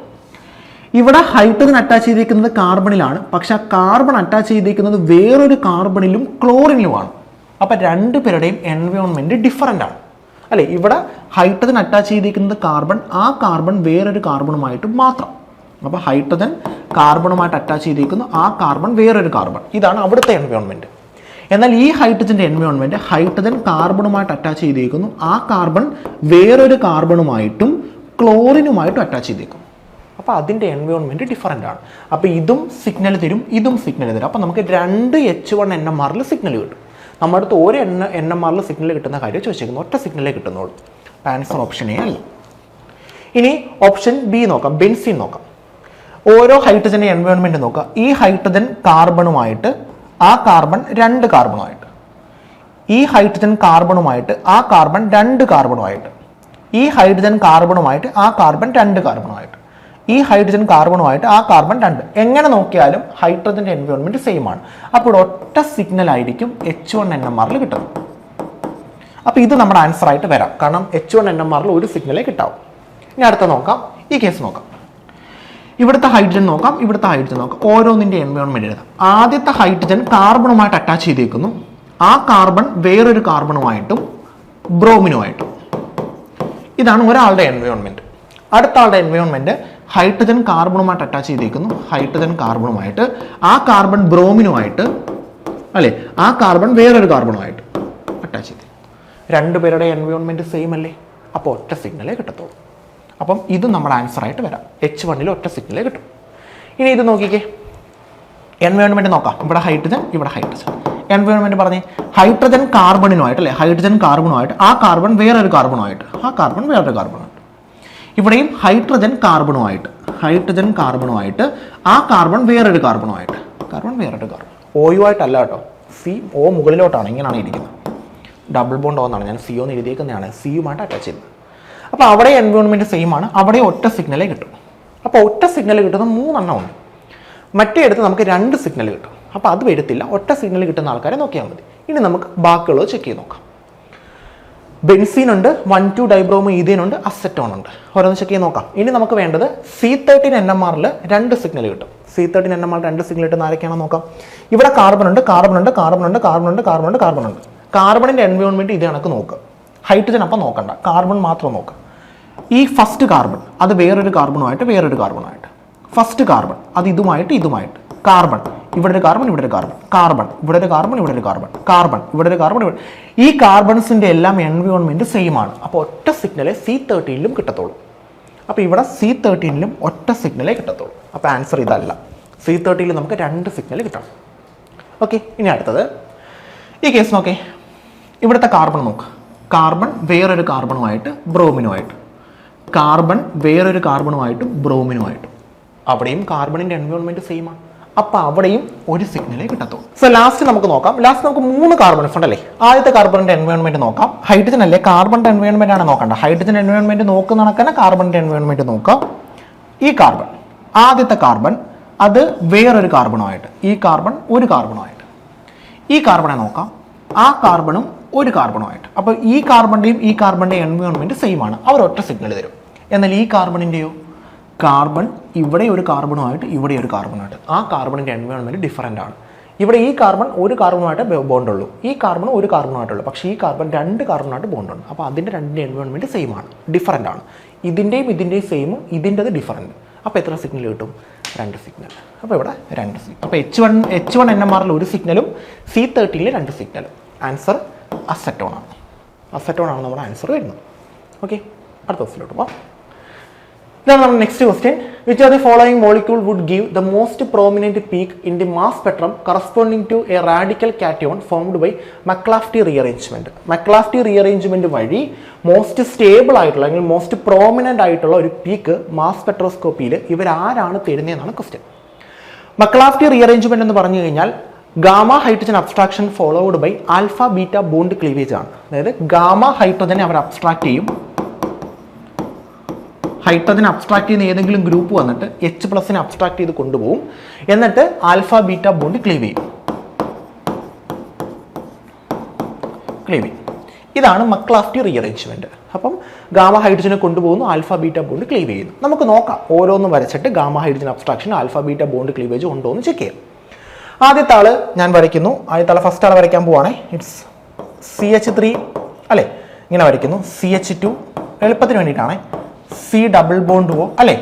A: ഇവിടെ ഹൈഡ്രജൻ അറ്റാച്ച് ചെയ്തേക്കുന്നത് കാർബണിലാണ്, പക്ഷെ ആ കാർബൺ അറ്റാച്ച് ചെയ്തേക്കുന്നത് വേറൊരു കാർബണിലും ക്ലോറിനിലുമാണ്. അപ്പോൾ 2 പേരുടെയും എൻവയോൺമെൻറ്റ് ഡിഫറൻ്റ് ആണ് അല്ലേ. ഇവിടെ ഹൈഡ്രജൻ അറ്റാച്ച് ചെയ്തേക്കുന്നത് കാർബൺ, ആ കാർബൺ വേറൊരു കാർബണുമായിട്ട് മാത്രം. അപ്പോൾ ഹൈഡ്രജൻ കാർബണുമായിട്ട് അറ്റാച്ച് ചെയ്തേക്കുന്നു, ആ കാർബൺ വേറൊരു കാർബൺ. ഇതാണ് അവിടുത്തെ എൻവയോൺമെൻറ്റ്. എന്നാൽ ഈ ഹൈഡ്രജൻ്റെ എൻവയോൺമെൻറ്റ് ഹൈഡ്രജൻ കാർബണുമായിട്ട് അറ്റാച്ച് ചെയ്തേക്കുന്നു, ആ കാർബൺ വേറൊരു കാർബണുമായിട്ടും ക്ലോറിനുമായിട്ടും അറ്റാച്ച് ചെയ്തേക്കും. അപ്പോൾ അതിൻ്റെ എൻവയോൺമെൻറ്റ് ഡിഫറൻ്റ് ആണ്. അപ്പോൾ ഇതും സിഗ്നൽ തരും, ഇതും സിഗ്നൽ തരും. അപ്പോൾ നമുക്ക് 2 H1 NMRൽ സിഗ്നൽ കിട്ടും. നമ്മുടെ അടുത്ത് ഒരു NMRൽ സിഗ്നൽ കിട്ടുന്ന കാര്യം ചോദിച്ചേക്കുന്നു, ഒറ്റ സിഗ്നലേ കിട്ടുന്നുള്ളൂ. ആൻസർ ഓപ്ഷൻ എ അല്ല. ഇനി ഓപ്ഷൻ ബി നോക്കാം, ബെൻസീൻ നോക്കാം. ഓരോ ഹൈഡ്രജൻ്റെ എൻവയോൺമെൻറ്റ് നോക്കുക. ഈ ഹൈഡ്രജൻ കാർബണുമായിട്ട് ആ കാർബൺ 2 കാർബണുമായിട്ട്, ഈ ഹൈഡ്രജൻ കാർബണുമായിട്ട് ആ കാർബൺ 2 കാർബണുമായിട്ട്, ഈ ഹൈഡ്രജൻ കാർബണുമായിട്ട് ആ കാർബൺ 2 കാർബണുമായിട്ട്, ഈ ഹൈഡ്രജൻ കാർബണുമായിട്ട് ആ കാർബൺ 2. എങ്ങനെ നോക്കിയാലും ഹൈഡ്രജൻ്റെ എൻവയോൺമെൻറ്റ് സെയിം ആണ്. അപ്പോൾ ഒറ്റ സിഗ്നൽ ആയിരിക്കും H1 NMRൽ കിട്ടുന്നത്. അപ്പോൾ ഇത് നമ്മുടെ ആൻസർ ആയിട്ട് വരാം, കാരണം H1 NMRൽ ഒരു സിഗ്നലേ കിട്ടാവും. ഇനി അടുത്ത നോക്കാം, ഈ കേസ് നോക്കാം. ഇവിടുത്തെ ഹൈഡ്രജൻ നോക്കാം, ഇവിടുത്തെ ഹൈഡ്രജൻ നോക്കാം. ഓരോന്നിൻ്റെ എൻവയോൺമെൻറ്റ് എഴുതാം. ആദ്യത്തെ ഹൈഡ്രജൻ കാർബണുമായിട്ട് അറ്റാച്ച് ചെയ്തേക്കുന്നു, ആ കാർബൺ വേറൊരു കാർബണുമായിട്ടും ബ്രോമിനുമായിട്ടും. ഇതാണ് ഒരാളുടെ എൻവയോൺമെൻറ്റ്. അടുത്ത ആളുടെ എൻവയോൺമെൻറ്റ് ഹൈഡ്രജൻ കാർബണുമായിട്ട് അറ്റാച്ച് ചെയ്തേക്കുന്നു, ഹൈഡ്രജൻ കാർബണുമായിട്ട്, ആ കാർബൺ ബ്രോമിനുമായിട്ട് അല്ലേ, ആ കാർബൺ വേറൊരു കാർബണുമായിട്ട് അറ്റാച്ച് ചെയ്തേക്കും. 2 പേരുടെ എൻവയോൺമെൻറ്റ് സെയിം അല്ലേ. അപ്പോൾ ഒറ്റ സിഗ്നലേ കിട്ടത്തുള്ളൂ. അപ്പം ഇത് നമ്മുടെ ആൻസർ ആയിട്ട് വരാം. H1ൽ ഒറ്റ സിഗ്നലേ കിട്ടും. ഇനി ഇത് നോക്കിക്കേ, എൻവയോൺമെൻറ്റ് നോക്കാം. ഇവിടെ ഹൈഡ്രജൻ, ഇവിടെ ഹൈഡ്രജൻ. എൻവയോൺമെൻറ്റ് പറഞ്ഞേ, ഹൈഡ്രജൻ കാർബണിനുമായിട്ട് അല്ലേ, ഹൈഡ്രജൻ കാർബണുമായിട്ട് ആ കാർബൺ വേറൊരു കാർബണുമായിട്ട്, ആ കാർബൺ വേറൊരു കാർബണുമായിട്ട്. ഇവിടെയും ഹൈഡ്രജൻ കാർബണുമായിട്ട്, ഹൈഡ്രജൻ കാർബണുമായിട്ട് ആ കാർബൺ വേറൊരു കാർബണുമായിട്ട്, കാർബൺ വേറൊരു കാർബൺ. OU ആയിട്ടല്ല കേട്ടോ, CO മുകളിലോട്ടാണ്, ഇങ്ങനെയാണ് ഇരിക്കുന്നത്. ഡബിൾ ബോണ്ട് എന്നാണ് ഞാൻ CO എന്ന് എഴുതിയേക്കുന്നതാണ്, CUമായിട്ട് അറ്റാച്ച് ചെയ്യുന്നത്. അപ്പോൾ അവിടെ എൻവയോൺമെൻറ്റ് സെയിം ആണ്, അവിടെ ഒറ്റ സിഗ്നലേ കിട്ടും. അപ്പോൾ ഒറ്റ സിഗ്നൽ കിട്ടുന്ന 3 എണ്ണം ഉണ്ട്. മറ്റേ അടുത്ത് നമുക്ക് 2 സിഗ്നൽ കിട്ടും. അപ്പോൾ അത് വരത്തില്ല, ഒറ്റ സിഗ്നൽ കിട്ടുന്ന ആൾക്കാരെ നോക്കിയാൽ മതി. ഇനി നമുക്ക് ബാക്കിയുള്ളത് ചെക്ക് ചെയ്ത് നോക്കാം. ബെൻസീൻ ഉണ്ട്, 1,2 ഡൈബ്രോമോ ഈഥേൻ ഉണ്ട്, അസറ്റോൺ ഉണ്ട്. ഓരോന്ന് ചെക്ക് ചെയ്ത് നോക്കാം. ഇനി നമുക്ക് വേണ്ടത് C13 NMRൽ 2 സിഗ്നൽ കിട്ടും. C13 NMR 2 സിഗ്നൽ കിട്ടുന്ന ആരൊക്കെയാണോ നോക്കാം. ഇവിടെ കാർബൺ ഉണ്ട്, കാർബൺ ഉണ്ട്, കാർബൺ ഉണ്ട്, കാർബൺ ഉണ്ട്, കാർബൺ ഉണ്ട്, കാർബൺ ഉണ്ട്. കാർബണിൻ്റെ എൻവയോൺമെൻറ്റ് ഇത് കണക്ക് നോക്കുക. ഹൈഡ്രജൻ അപ്പം നോക്കണ്ട, കാർബൺ മാത്രം നോക്കുക. ഈ ഫസ്റ്റ് കാർബൺ അത് വേറൊരു കാർബണുമായിട്ട് വേറൊരു കാർബണുമായിട്ട്, ഫസ്റ്റ് കാർബൺ അത് ഇതുമായിട്ട് ഇതുമായിട്ട്, കാർബൺ ഇവിടെ ഒരു കാർബൺ ഇവിടെ ഒരു കാർബൺ, കാർബൺ ഇവിടെ ഒരു കാർബൺ ഇവിടെ ഒരു കാർബൺ, കാർബൺ ഇവിടെ ഒരു കാർബൺ ഇവിടെ. ഈ കാർബൺസിൻ്റെ എല്ലാം എൻവയോൺമെൻറ്റ് സെയിം ആണ്. അപ്പോൾ ഒറ്റ സിഗ്നലേ C13ലും കിട്ടത്തുള്ളൂ. അപ്പോൾ ഇവിടെ C13ലും ഒറ്റ സിഗ്നലേ കിട്ടത്തുള്ളൂ. അപ്പോൾ ആൻസർ ഇതല്ല. C13ൽ നമുക്ക് 2 സിഗ്നൽ കിട്ടണം. ഓക്കെ, ഇനി അടുത്തത് ഈ കേസ് നോക്കേ. ഇവിടുത്തെ കാർബൺ നോക്കുക. കാർബൺ വേറൊരു കാർബണുമായിട്ട് ബ്രോമിനുമായിട്ട്, കാർബൺ വേറൊരു കാർബണുമായിട്ടും ബ്രോമിനുമായിട്ടും. അവിടെയും കാർബണിൻ്റെ എൻവയോൺമെൻറ്റ് സെയിം ആണ്. അപ്പോൾ അവിടെയും ഒരു സിഗ്നലേ കിട്ടത്തുള്ളൂ. സോ ലാസ്റ്റ് നമുക്ക് നോക്കാം. ലാസ്റ്റ് നമുക്ക് 3 കാർബൺസ് ഉണ്ടല്ലേ. ആദ്യത്തെ കാർബണിൻ്റെ എൻവയോൺമെൻറ്റ് നോക്കാം. ഹൈഡ്രജൻ അല്ലേ, കാർബണിൻ്റെ എൻവയോൺമെൻറ്റ് ആണ് നോക്കണ്ട. ഹൈഡ്രജൻ എൻവയോൺമെൻറ്റ് നോക്കുന്ന കണക്കന്നെ കാർബണിൻ്റെ എൻവയോൺമെൻറ്റ് നോക്കാം. ഈ കാർബൺ ആദ്യത്തെ കാർബൺ അത് വേറൊരു കാർബണുമായിട്ട്, ഈ കാർബൺ ഒരു കാർബണുമായിട്ട്. ഈ കാർബണെ നോക്കാം, ആ കാർബണും ഒരു കാർബണുമായിട്ട്. അപ്പോൾ ഈ കാർബണിൻ്റെയും ഈ കാർബണിൻ്റെയും എൻവയോൺമെൻറ്റ് സെയിം ആണ്. അവർ ഒറ്റ സിഗ്നൽ തരും. എന്നാൽ ഈ കാർബണിൻ്റെയോ, കാർബൺ ഇവിടെ ഒരു കാർബണുമായിട്ട് ഇവിടെ ഒരു കാർബണുമായിട്ട്, ആ കാർബണിൻ്റെ എൻവയോൺമെൻറ്റ് ഡിഫറൻ്റ് ആണ്. ഇവിടെ ഈ കാർബൺ ഒരു കാർബണുമായിട്ട് ബോണ്ടുള്ളൂ, ഈ കാർബൺ ഒരു കാർബണുമായിട്ടുള്ളൂ, പക്ഷേ ഈ കാർബൺ 2 കാർബണുമായിട്ട് ബോണ്ടുണ്ട്. അപ്പോൾ അതിൻ്റെ രണ്ടിൻ്റെ എൻവയോൺമെൻറ്റ് സെയിം ആണ്, ഡിഫറൻ്റ് ആണ്. ഇതിൻ്റെയും സെയിമും, ഇതിൻ്റെത് ഡിഫറൻറ്റ്. അപ്പോൾ എത്ര സിഗ്നൽ കിട്ടും? 2 സിഗ്നൽ. അപ്പോൾ ഇവിടെ 2 സിഗ്നൽ. അപ്പോൾ H1 NMRൽ 1 സിഗ്നലും C13ൽ 2 സിഗ്നലും. ആൻസർ അസറ്റോൺ ആണ്. അസറ്റോൺ ആണ് നമ്മുടെ ആൻസർ വരുന്നത്. ഓക്കെ, അടുത്ത ക്വസ്റ്റിലോട്ട് പോകാം. ഇതാണ് നമ്മുടെ next question. Which are the following molecule would give the most prominent peak in the mass spectrum corresponding to a radical cation formed by McLafferty rearrangement. McLafferty rearrangement വഴി most stable ആയിട്ടുള്ള അല്ലെങ്കിൽ most prominent ആയിട്ടുള്ള ഒരു peak mass സ്പെക്ട്രോസ്കോപ്പിയിൽ ഇവരാരാണ് തരുന്നതെന്നാണ് question. McLafferty rearrangement എന്ന് പറഞ്ഞു കഴിഞ്ഞാൽ gamma hydrogen abstraction followed by alpha beta bond cleavage ആണ്. അതായത് ഗാമ ഹൈഡ്രജനെ അവർ അബ്സ്ട്രാക്ട് ചെയ്യും, ഹൈഡ്രജൻ അബ്സ്ട്രാക്ട് ചെയ്യുന്ന ഏതെങ്കിലും ഗ്രൂപ്പ് വന്നിട്ട് H+ അബ്സ്ട്രാക്ട് ചെയ്ത് കൊണ്ടുപോകും, എന്നിട്ട് ആൽഫ ബീറ്റ ബോണ്ട് ക്ലീവ് ചെയ്യും. ഇതാണ് മക്ലാഫ്റ്റി റീഅറേഞ്ച്മെന്റ്. അപ്പം ഗാമ ഹൈഡ്രജനെ കൊണ്ടുപോകുന്നു, ആൽഫ ബീറ്റ ബോണ്ട് ക്ലീവ് ചെയ്യുന്നു. നമുക്ക് നോക്കാം, ഓരോന്ന് വരച്ചിട്ട് gamma hydrogen abstraction alpha beta bond cleavage ഉണ്ടോ എന്ന് ചെക്ക് ചെയ്യാം. ആദ്യത്തെ ആള് ഞാൻ വരയ്ക്കുന്നു. ആദ്യത്തെ ആള് ഫസ്റ്റ് ആൾ വരയ്ക്കാൻ പോവാണേ. ഇറ്റ്സ് CH3 അല്ലേ, ഇങ്ങനെ വരയ്ക്കുന്നു. CH2 എളുപ്പത്തിന് വേണ്ടിയിട്ടാണേ. C ഡബിൾ ബോണ്ട് O അല്ലേ,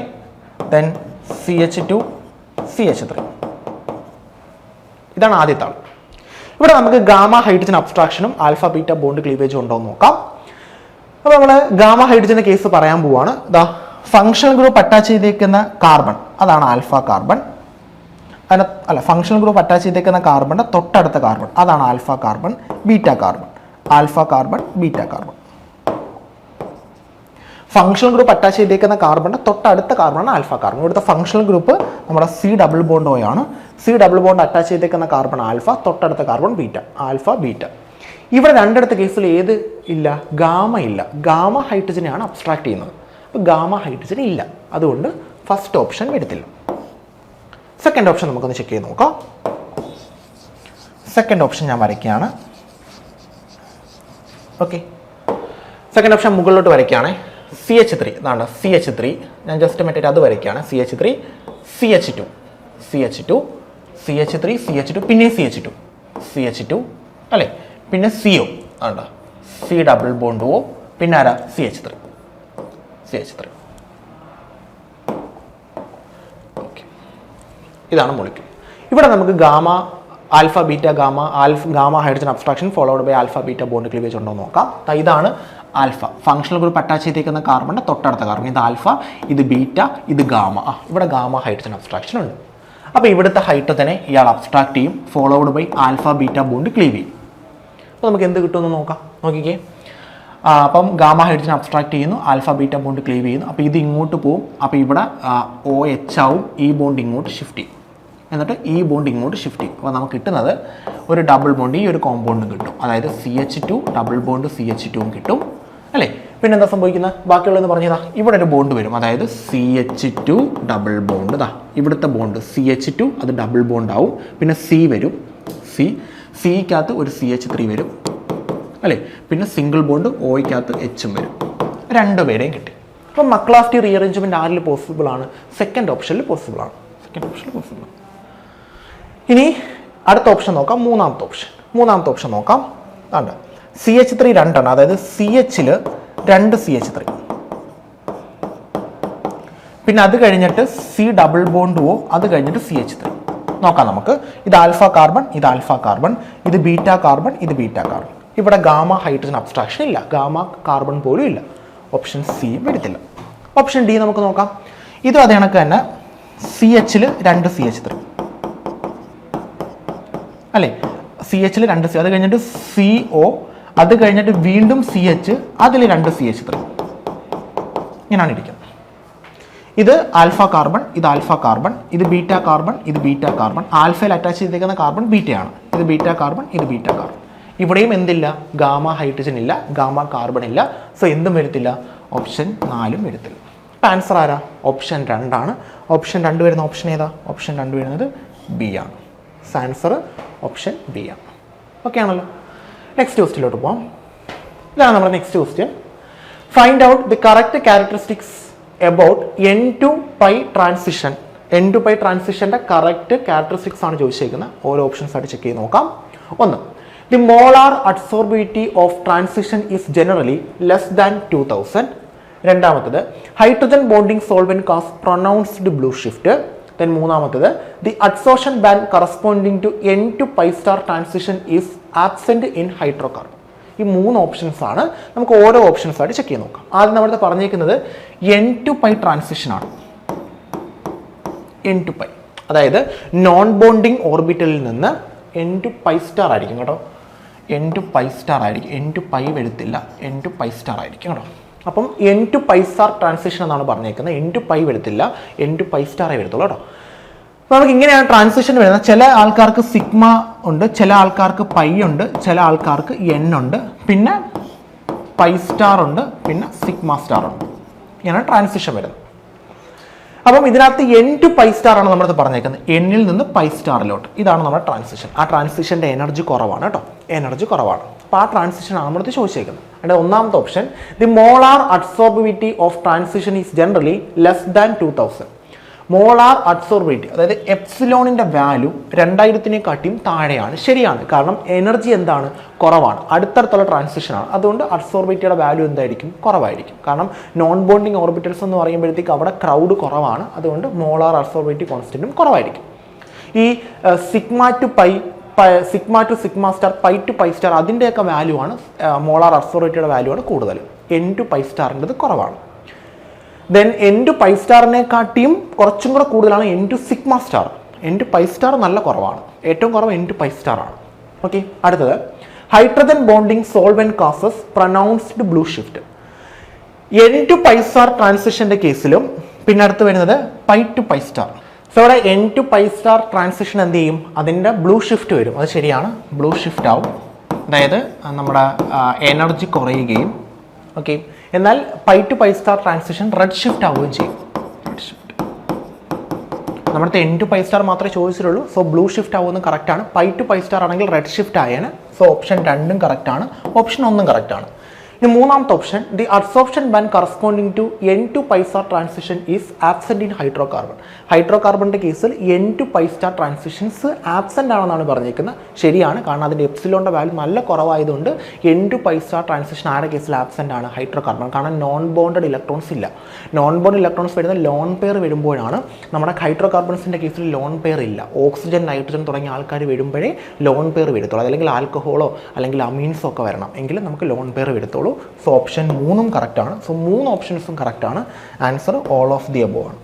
A: ദെൻ CH2 CH3. ഇതാണ് ആദ്യത്തെ ആൾ. ഇവിടെ നമുക്ക് ഗാമ ഹൈഡ്രജൻ അബ്സ്ട്രാക്ഷനും ആൽഫ ബീറ്റ ബോണ്ട് ക്ലീവേജും ഉണ്ടോ എന്ന് നോക്കാം. അപ്പോൾ നമ്മൾ ഗാമ ഹൈഡ്രജന്റെ കേസ് പറയാൻ പോവാണ്. ദാ ഫങ്ഷണൽ ഗ്രൂപ്പ് അറ്റാച്ച് ചെയ്തേക്കുന്ന കാർബൺ അതാണ് alpha carbon. Functional group attach ചെയ്തേക്കുന്ന കാർബണിന്റെ തൊട്ടടുത്ത കാർബൺ അതാണ് alpha carbon, beta carbon, alpha carbon, beta carbon. Functional group attach ചെയ്തേക്കുന്ന കാർബണിന്റെ തൊട്ടടുത്ത കാർബണാണ് ആൽഫ കാർബൺ. ഇവിടുത്തെ ഫങ്ഷണൽ ഗ്രൂപ്പ് നമ്മുടെ C ഡബിൾ ബോണ്ട് O ആണ്. C ഡബിൾ ബോണ്ട് അറ്റാച്ച് ചെയ്തേക്കുന്ന കാർബൺ ആൽഫ, തൊട്ടടുത്ത കാർബൺ ബീറ്റ, ആൽഫ ബീറ്റ. ഇവിടെ രണ്ടിടത്തെ കേസിൽ ഏത് ഇല്ല? ഗാമ ഇല്ല. ഗാമ ഹൈഡ്രജനെയാണ് അബ്സ്ട്രാക്ട് ചെയ്യുന്നത്. അപ്പോൾ ഗാമ ഹൈഡ്രജൻ ഇല്ല, അതുകൊണ്ട് ഫസ്റ്റ് ഓപ്ഷൻ വരത്തില്ല. സെക്കൻഡ് ഓപ്ഷൻ നമുക്കൊന്ന് ചെക്ക് ചെയ്ത് നോക്കാം. സെക്കൻഡ് ഓപ്ഷൻ ഞാൻ വരയ്ക്കുകയാണ്. ഓക്കെ, സെക്കൻഡ് ഓപ്ഷൻ മുകളിലോട്ട് വരയ്ക്കുകയാണ്. CH3 ഇതാണ് CH3. ഞാൻ ജസ്റ്റ് മറ്റേ അത് വരയ്ക്കുകയാണ്. CH3 CH2 CH2 CH3 CH2 പിന്നെ CH2 അല്ലേ, പിന്നെ CO ആണ്ട C ഡബിൾ ബോണ്ട് O, പിന്നെ ആരാ? CH3. ഓക്കെ, ഇതാണ് മോളിക്യൂൾ. ഇവിടെ നമുക്ക് gamma alpha beta gamma hydrogen abstraction followed by alpha beta bond cleavage ഉണ്ടോ എന്ന് നോക്കാം. ഇതാണ് ആൽഫ, ഫങ്ഷണൽ ഗ്രൂപ്പ് അറ്റാച്ച് ചെയ്തേക്കുന്ന കാർബണിന്റെ തൊട്ടടുത്ത കാർബൺ. ഇത് ആൽഫ, ഇത് ബീറ്റ, ഇത് ഗാമ. ഇവിടെ ഗാമ ഹൈഡ്രജൻ അബ്സ്ട്രാക്ഷൻ ഉണ്ട്. അപ്പോൾ ഇവിടുത്തെ ഹൈഡ്രജനെ ഇയാൾ അബ്സ്ട്രാക്ട് ചെയ്യും, followed by alpha beta bond cleave ചെയ്യും. അപ്പോൾ നമുക്ക് എന്ത് കിട്ടുമെന്ന് നോക്കാം. നോക്കിക്കേ, അപ്പം ഗാമ ഹൈഡ്രജൻ അബ്സ്ട്രാക്ട് ചെയ്യുന്നു, ആൽഫ ബീറ്റ ബോണ്ട് ക്ലീവ് ചെയ്യുന്നു. അപ്പോൾ ഇത് ഇങ്ങോട്ട് പോകും. അപ്പോൾ ഇവിടെ OH ആവും, ഈ ബോണ്ട് ഇങ്ങോട്ട് ഷിഫ്റ്റ് ചെയ്യും, എന്നിട്ട് ഈ ബോണ്ട് ഇങ്ങോട്ട് ഷിഫ്റ്റ് ചെയ്യും. അപ്പോൾ നമുക്ക് കിട്ടുന്നത് ഒരു ഡബിൾ ബോണ്ട്, ഈ ഒരു കോമ്പൗണ്ടും കിട്ടും. അതായത് CH2 ഡബിൾ ബോണ്ട് CH2 കിട്ടും അല്ലേ. പിന്നെ എന്താ സംഭവിക്കുന്നത്? ബാക്കിയുള്ളതെന്ന് പറഞ്ഞതാ, ഇവിടെ ഒരു ബോണ്ട് വരും. അതായത് CH2 ഡബിൾ ബോണ്ട്, ഇതാ ഇവിടുത്തെ ബോണ്ട് CH2 അത് ഡബിൾ ബോണ്ട് ആവും. പിന്നെ C വരും, Cക്കകത്ത് ഒരു CH3 വരും അല്ലേ. പിന്നെ സിംഗിൾ ബോണ്ട് Oയ്ക്കകത്ത് Hഉം വരും. രണ്ടുപേരെയും കിട്ടി. അപ്പം മക്ലാഫ്റ്റി റീഅറേഞ്ച്മെന്റ് ആരിൽ പോസിബിൾ ആണ്? സെക്കൻഡ് ഓപ്ഷനിൽ പോസിബിൾ ആണ്. ഇനി അടുത്ത ഓപ്ഷൻ നോക്കാം. മൂന്നാമത്തെ ഓപ്ഷൻ നോക്കാം. ആണ് CH3 രണ്ടെണ്ണം, അതായത് CHൽ 2 CH3, പിന്നെ അത് കഴിഞ്ഞിട്ട് C ഡബിൾ ബോണ്ട് O, അത് കഴിഞ്ഞിട്ട് CH3 നോക്കാം നമുക്ക്. ഇത് ആൽഫ കാർബൺ, ഇത് ആൽഫ കാർബൺ, ഇത് ബീറ്റ കാർബൺ, ഇത് ബീറ്റ കാർബൺ. ഇവിടെ ഗാമ ഹൈഡ്രജൻ അബ്സ്ട്രാക്ഷൻ ഇല്ല, ഗാമ കാർബൺ പോലും ഇല്ല. ഓപ്ഷൻ C വരത്തില്ല. ഓപ്ഷൻ D നമുക്ക് നോക്കാം. ഇതും അതേ കണക്ക് തന്നെ CHൽ 2 CH3 അല്ലേ. CHൽ 2 അത് കഴിഞ്ഞിട്ട് CO, അത് കഴിഞ്ഞിട്ട് വീണ്ടും CH, അതിൽ 2 CH3. ഇങ്ങനെയാണ് ഇരിക്കുന്നത്. ഇത് ആൽഫ കാർബൺ, ഇത് ആൽഫ കാർബൺ, ഇത് ബീറ്റ കാർബൺ, ഇത് ബീറ്റ കാർബൺ. ആൽഫയിൽ അറ്റാച്ച് ചെയ്തിരിക്കുന്ന കാർബൺ ബീറ്റയാണ്. ഇത് ബീറ്റ കാർബൺ, ഇത് ബീറ്റ കാർബൺ. ഇവിടെയും എന്തില്ല? ഗാമ ഹൈഡ്രജൻ ഇല്ല, ഗാമ കാർബൺ ഇല്ല. സോ എന്തും വരത്തില്ല, ഓപ്ഷൻ 4 വരത്തില്ല. അപ്പം ആൻസർ ആരാ? ഓപ്ഷൻ 2 ആണ്. ഓപ്ഷൻ 2 വരുന്ന ഓപ്ഷൻ ഏതാ? ഓപ്ഷൻ 2 വരുന്നത് B ആണ്. ആൻസർ ഓപ്ഷൻ B ആണ്. ഓക്കെ ആണല്ലോ. നെക്സ്റ്റ് ക്വസ്റ്റ്യനിലോട്ട് പോകാം. ഇതാണ് നമ്മുടെ next question. Find out the correct characteristics about N to pi transition N to pi ട്രാൻസിഷൻ്റെ കറക്റ്റ് ക്യാരക്ടറിസ്റ്റിക്സ് ആണ് ചോദിച്ചേക്കുന്നത്. ഓരോ ഓപ്ഷൻസ് ആയിട്ട് ചെക്ക് ചെയ്ത് നോക്കാം. ഒന്ന്, the molar adsorbability of transition is generally less than 2000. രണ്ടാമത്തത്, hydrogen bonding solvent cause pronounced blue shift. Then മൂന്നാമത്തത്, the adsorption band corresponding to N to pi star transition is absent in hydrocarbon. ഈ 3 options ആണ്. നമുക്ക് ഓരോ options ആയിട്ട് check ചെയ്ത് നോക്കാം. ആദ്യം നമ്മളിത് പറഞ്ഞേക്കുന്നത് എൻ ടു പൈ ട്രാൻസിഷൻ ആണ്. എൻ ടു പൈ അതായത് നോൺ ബോണ്ടിങ് ഓർബിറ്റലിൽ നിന്ന് എൻ ടു പൈ സ്റ്റാർ ആയിരിക്കും കേട്ടോ. എൻ ടു പൈ സ്റ്റാർ ആയിരിക്കും. എൻ ടു പൈ വരത്തില്ല, എൻ ടു പൈ സ്റ്റാർ ആയിരിക്കും കേട്ടോ. അപ്പം n to pi star transition എന്നാണ് പറഞ്ഞേക്കുന്നത്. എൻ ടു പൈ വരത്തില്ല, എൻ ടു പൈ സ്റ്റാറേ വരത്തുള്ളൂ കേട്ടോ. അപ്പോൾ നമുക്ക് ഇങ്ങനെയാണ് ട്രാൻസിഷൻ വരുന്നത്. ചില ആൾക്കാർക്ക് സിഗ്മ ഉണ്ട്, ചില ആൾക്കാർക്ക് പൈ ഉണ്ട്, ചില ആൾക്കാർക്ക് എൻ ഉണ്ട്, പിന്നെ പൈ സ്റ്റാർ ഉണ്ട്, പിന്നെ സിഗ്മ സ്റ്റാർ ഉണ്ട്. ഇങ്ങനെയാണ് ട്രാൻസിഷൻ വരുന്നത്. അപ്പം ഇതിനകത്ത് എൻ ടു പൈ സ്റ്റാർ ആണ് നമ്മളത് പറഞ്ഞേക്കുന്നത്. എന്നിൽ നിന്ന് പൈ സ്റ്റാറിലോട്ട്. ഇതാണ് നമ്മുടെ ട്രാൻസിഷൻ. ആ ട്രാൻസിഷൻ്റെ എനർജി കുറവാണ് കേട്ടോ, എനർജി കുറവാണ്. അപ്പോൾ ആ ട്രാൻസിഷനാണ് നമ്മളത് ചോദിച്ചേക്കുന്നത്. അതിൻ്റെ ഒന്നാമത്തെ option, the molar adsorbability of transition is generally less than 2000. Molar adsorbability അതായത് എപ്സിലോണിൻ്റെ വാല്യൂ 2000-നെക്കാട്ടിയും താഴെയാണ്. ശരിയാണ്, കാരണം എനർജി എന്താണ്, കുറവാണ്, അടുത്തടുത്തുള്ള ട്രാൻസിഷനാണ്. അതുകൊണ്ട് അഡ്സോർബിലിറ്റിയുടെ വാല്യൂ എന്തായിരിക്കും, കുറവായിരിക്കും. കാരണം നോൺ ബോണ്ടിങ് ഓർബിറ്റൽസ് എന്ന് പറയുമ്പോഴത്തേക്ക് അവിടെ ക്രൗഡ് കുറവാണ്. അതുകൊണ്ട് മോളാർ അഡ്സോർബിലിറ്റി കോൺസ്റ്റൻറ്റും കുറവായിരിക്കും. ഈ sigma to pi, sigma to sigma star, pi to pi star, അതിൻ്റെയൊക്കെ വാല്യൂ ആണ്, മോളാർ അഡ്സോർബിലിറ്റിയുടെ വാല്യൂ ആണ് കൂടുതൽ. എൻ ടു പൈ സ്റ്റാറിൻ്റെത് കുറവാണ്. ദെൻ എൻ ടു പൈ സ്റ്റാറിനെക്കാട്ടിയും കുറച്ചും കൂടെ കൂടുതലാണ് N to sigma star. N to pi star നല്ല കുറവാണ്, ഏറ്റവും കുറവ് എൻ ടു പൈ സ്റ്റാർ ആണ്. ഓക്കെ, അടുത്തത്, hydrogen bonding solvent causes pronounced blue shift. N to pi star ട്രാൻസിഷൻ്റെ കേസിലും പിന്നെ അടുത്ത് വരുന്നത് pi to pi star. So ഇവിടെ N to pi star transition എന്ത് ചെയ്യും, അതിൻ്റെ ബ്ലൂ ഷിഫ്റ്റ് വരും. അത് ശരിയാണ്, ബ്ലൂ ഷിഫ്റ്റ് ആവും. അതായത് നമ്മുടെ എനർജി കുറയുകയും. ഓക്കെ, എന്നാൽ pi to pi star transition red shift ആവുകയും ചെയ്യും. റെഡ് ഷിഫ്റ്റ് നമ്മുടെ എൻ ടു പൈ സ്റ്റാർ മാത്രമേ ചോദിച്ചിട്ടുള്ളൂ. സോ ബ്ലൂ ഷിഫ്റ്റ് ആവുന്നത് കറക്റ്റാണ്. പൈ ടു പൈ സ്റ്റാർ ആണെങ്കിൽ റെഡ് ഷിഫ്റ്റ് ആയേനെ. സോ ഓപ്ഷൻ 2 കറക്റ്റാണ്, ഓപ്ഷൻ 1 കറക്റ്റാണ്. ഇനി മൂന്നാമത്തെ option, the adsorption band corresponding to N to pi star transition is absent in hydrocarbon. ഹൈഡ്രോകാർബണിൻ്റെ കേസിൽ N to pi star transitions absent ആണെന്നാണ് പറഞ്ഞേക്കുന്നത്. ശരിയാണ്, കാരണം അതിൻ്റെ എപ്സിലോണിൻ്റെ വാല്യൂ നല്ല കുറവായതുകൊണ്ട് n to pi star transition ആരുടെ കേസിൽ ആബ്സെന്റ് ആണ്, ഹൈഡ്രോകാർബൺ. കാരണം നോൺ ബോണ്ടഡ് ഇലക്ട്രോൺസ് ഇല്ല. നോൺ ബോണ്ട് ഇലക്ട്രോൺസ് വരുന്ന ലോൺ പെയർ വരുമ്പോഴാണ്. നമ്മുടെ ഹൈഡ്രോകാർബൺസിൻ്റെ കേസിൽ ലോൺ പെയർ ഇല്ല. ഓക്സിജൻ, നൈട്രജൻ തുടങ്ങിയ ആൾക്കാർ വരുമ്പോഴേ ലോൺ പെയർ വരത്തുള്ളൂ. അല്ലെങ്കിൽ ആൽക്കഹോളോ അല്ലെങ്കിൽ അമീൻസോ ഒക്കെ വരണം, എങ്കിലും നമുക്ക് ലോൺ പെയർ വരത്തുള്ളൂ. സോ ഓപ്ഷൻ 3 കറക്റ്റാണ്. സോ 3 ഓപ്ഷൻസും കറക്റ്റാണ്. Answer all of the above ആണ്.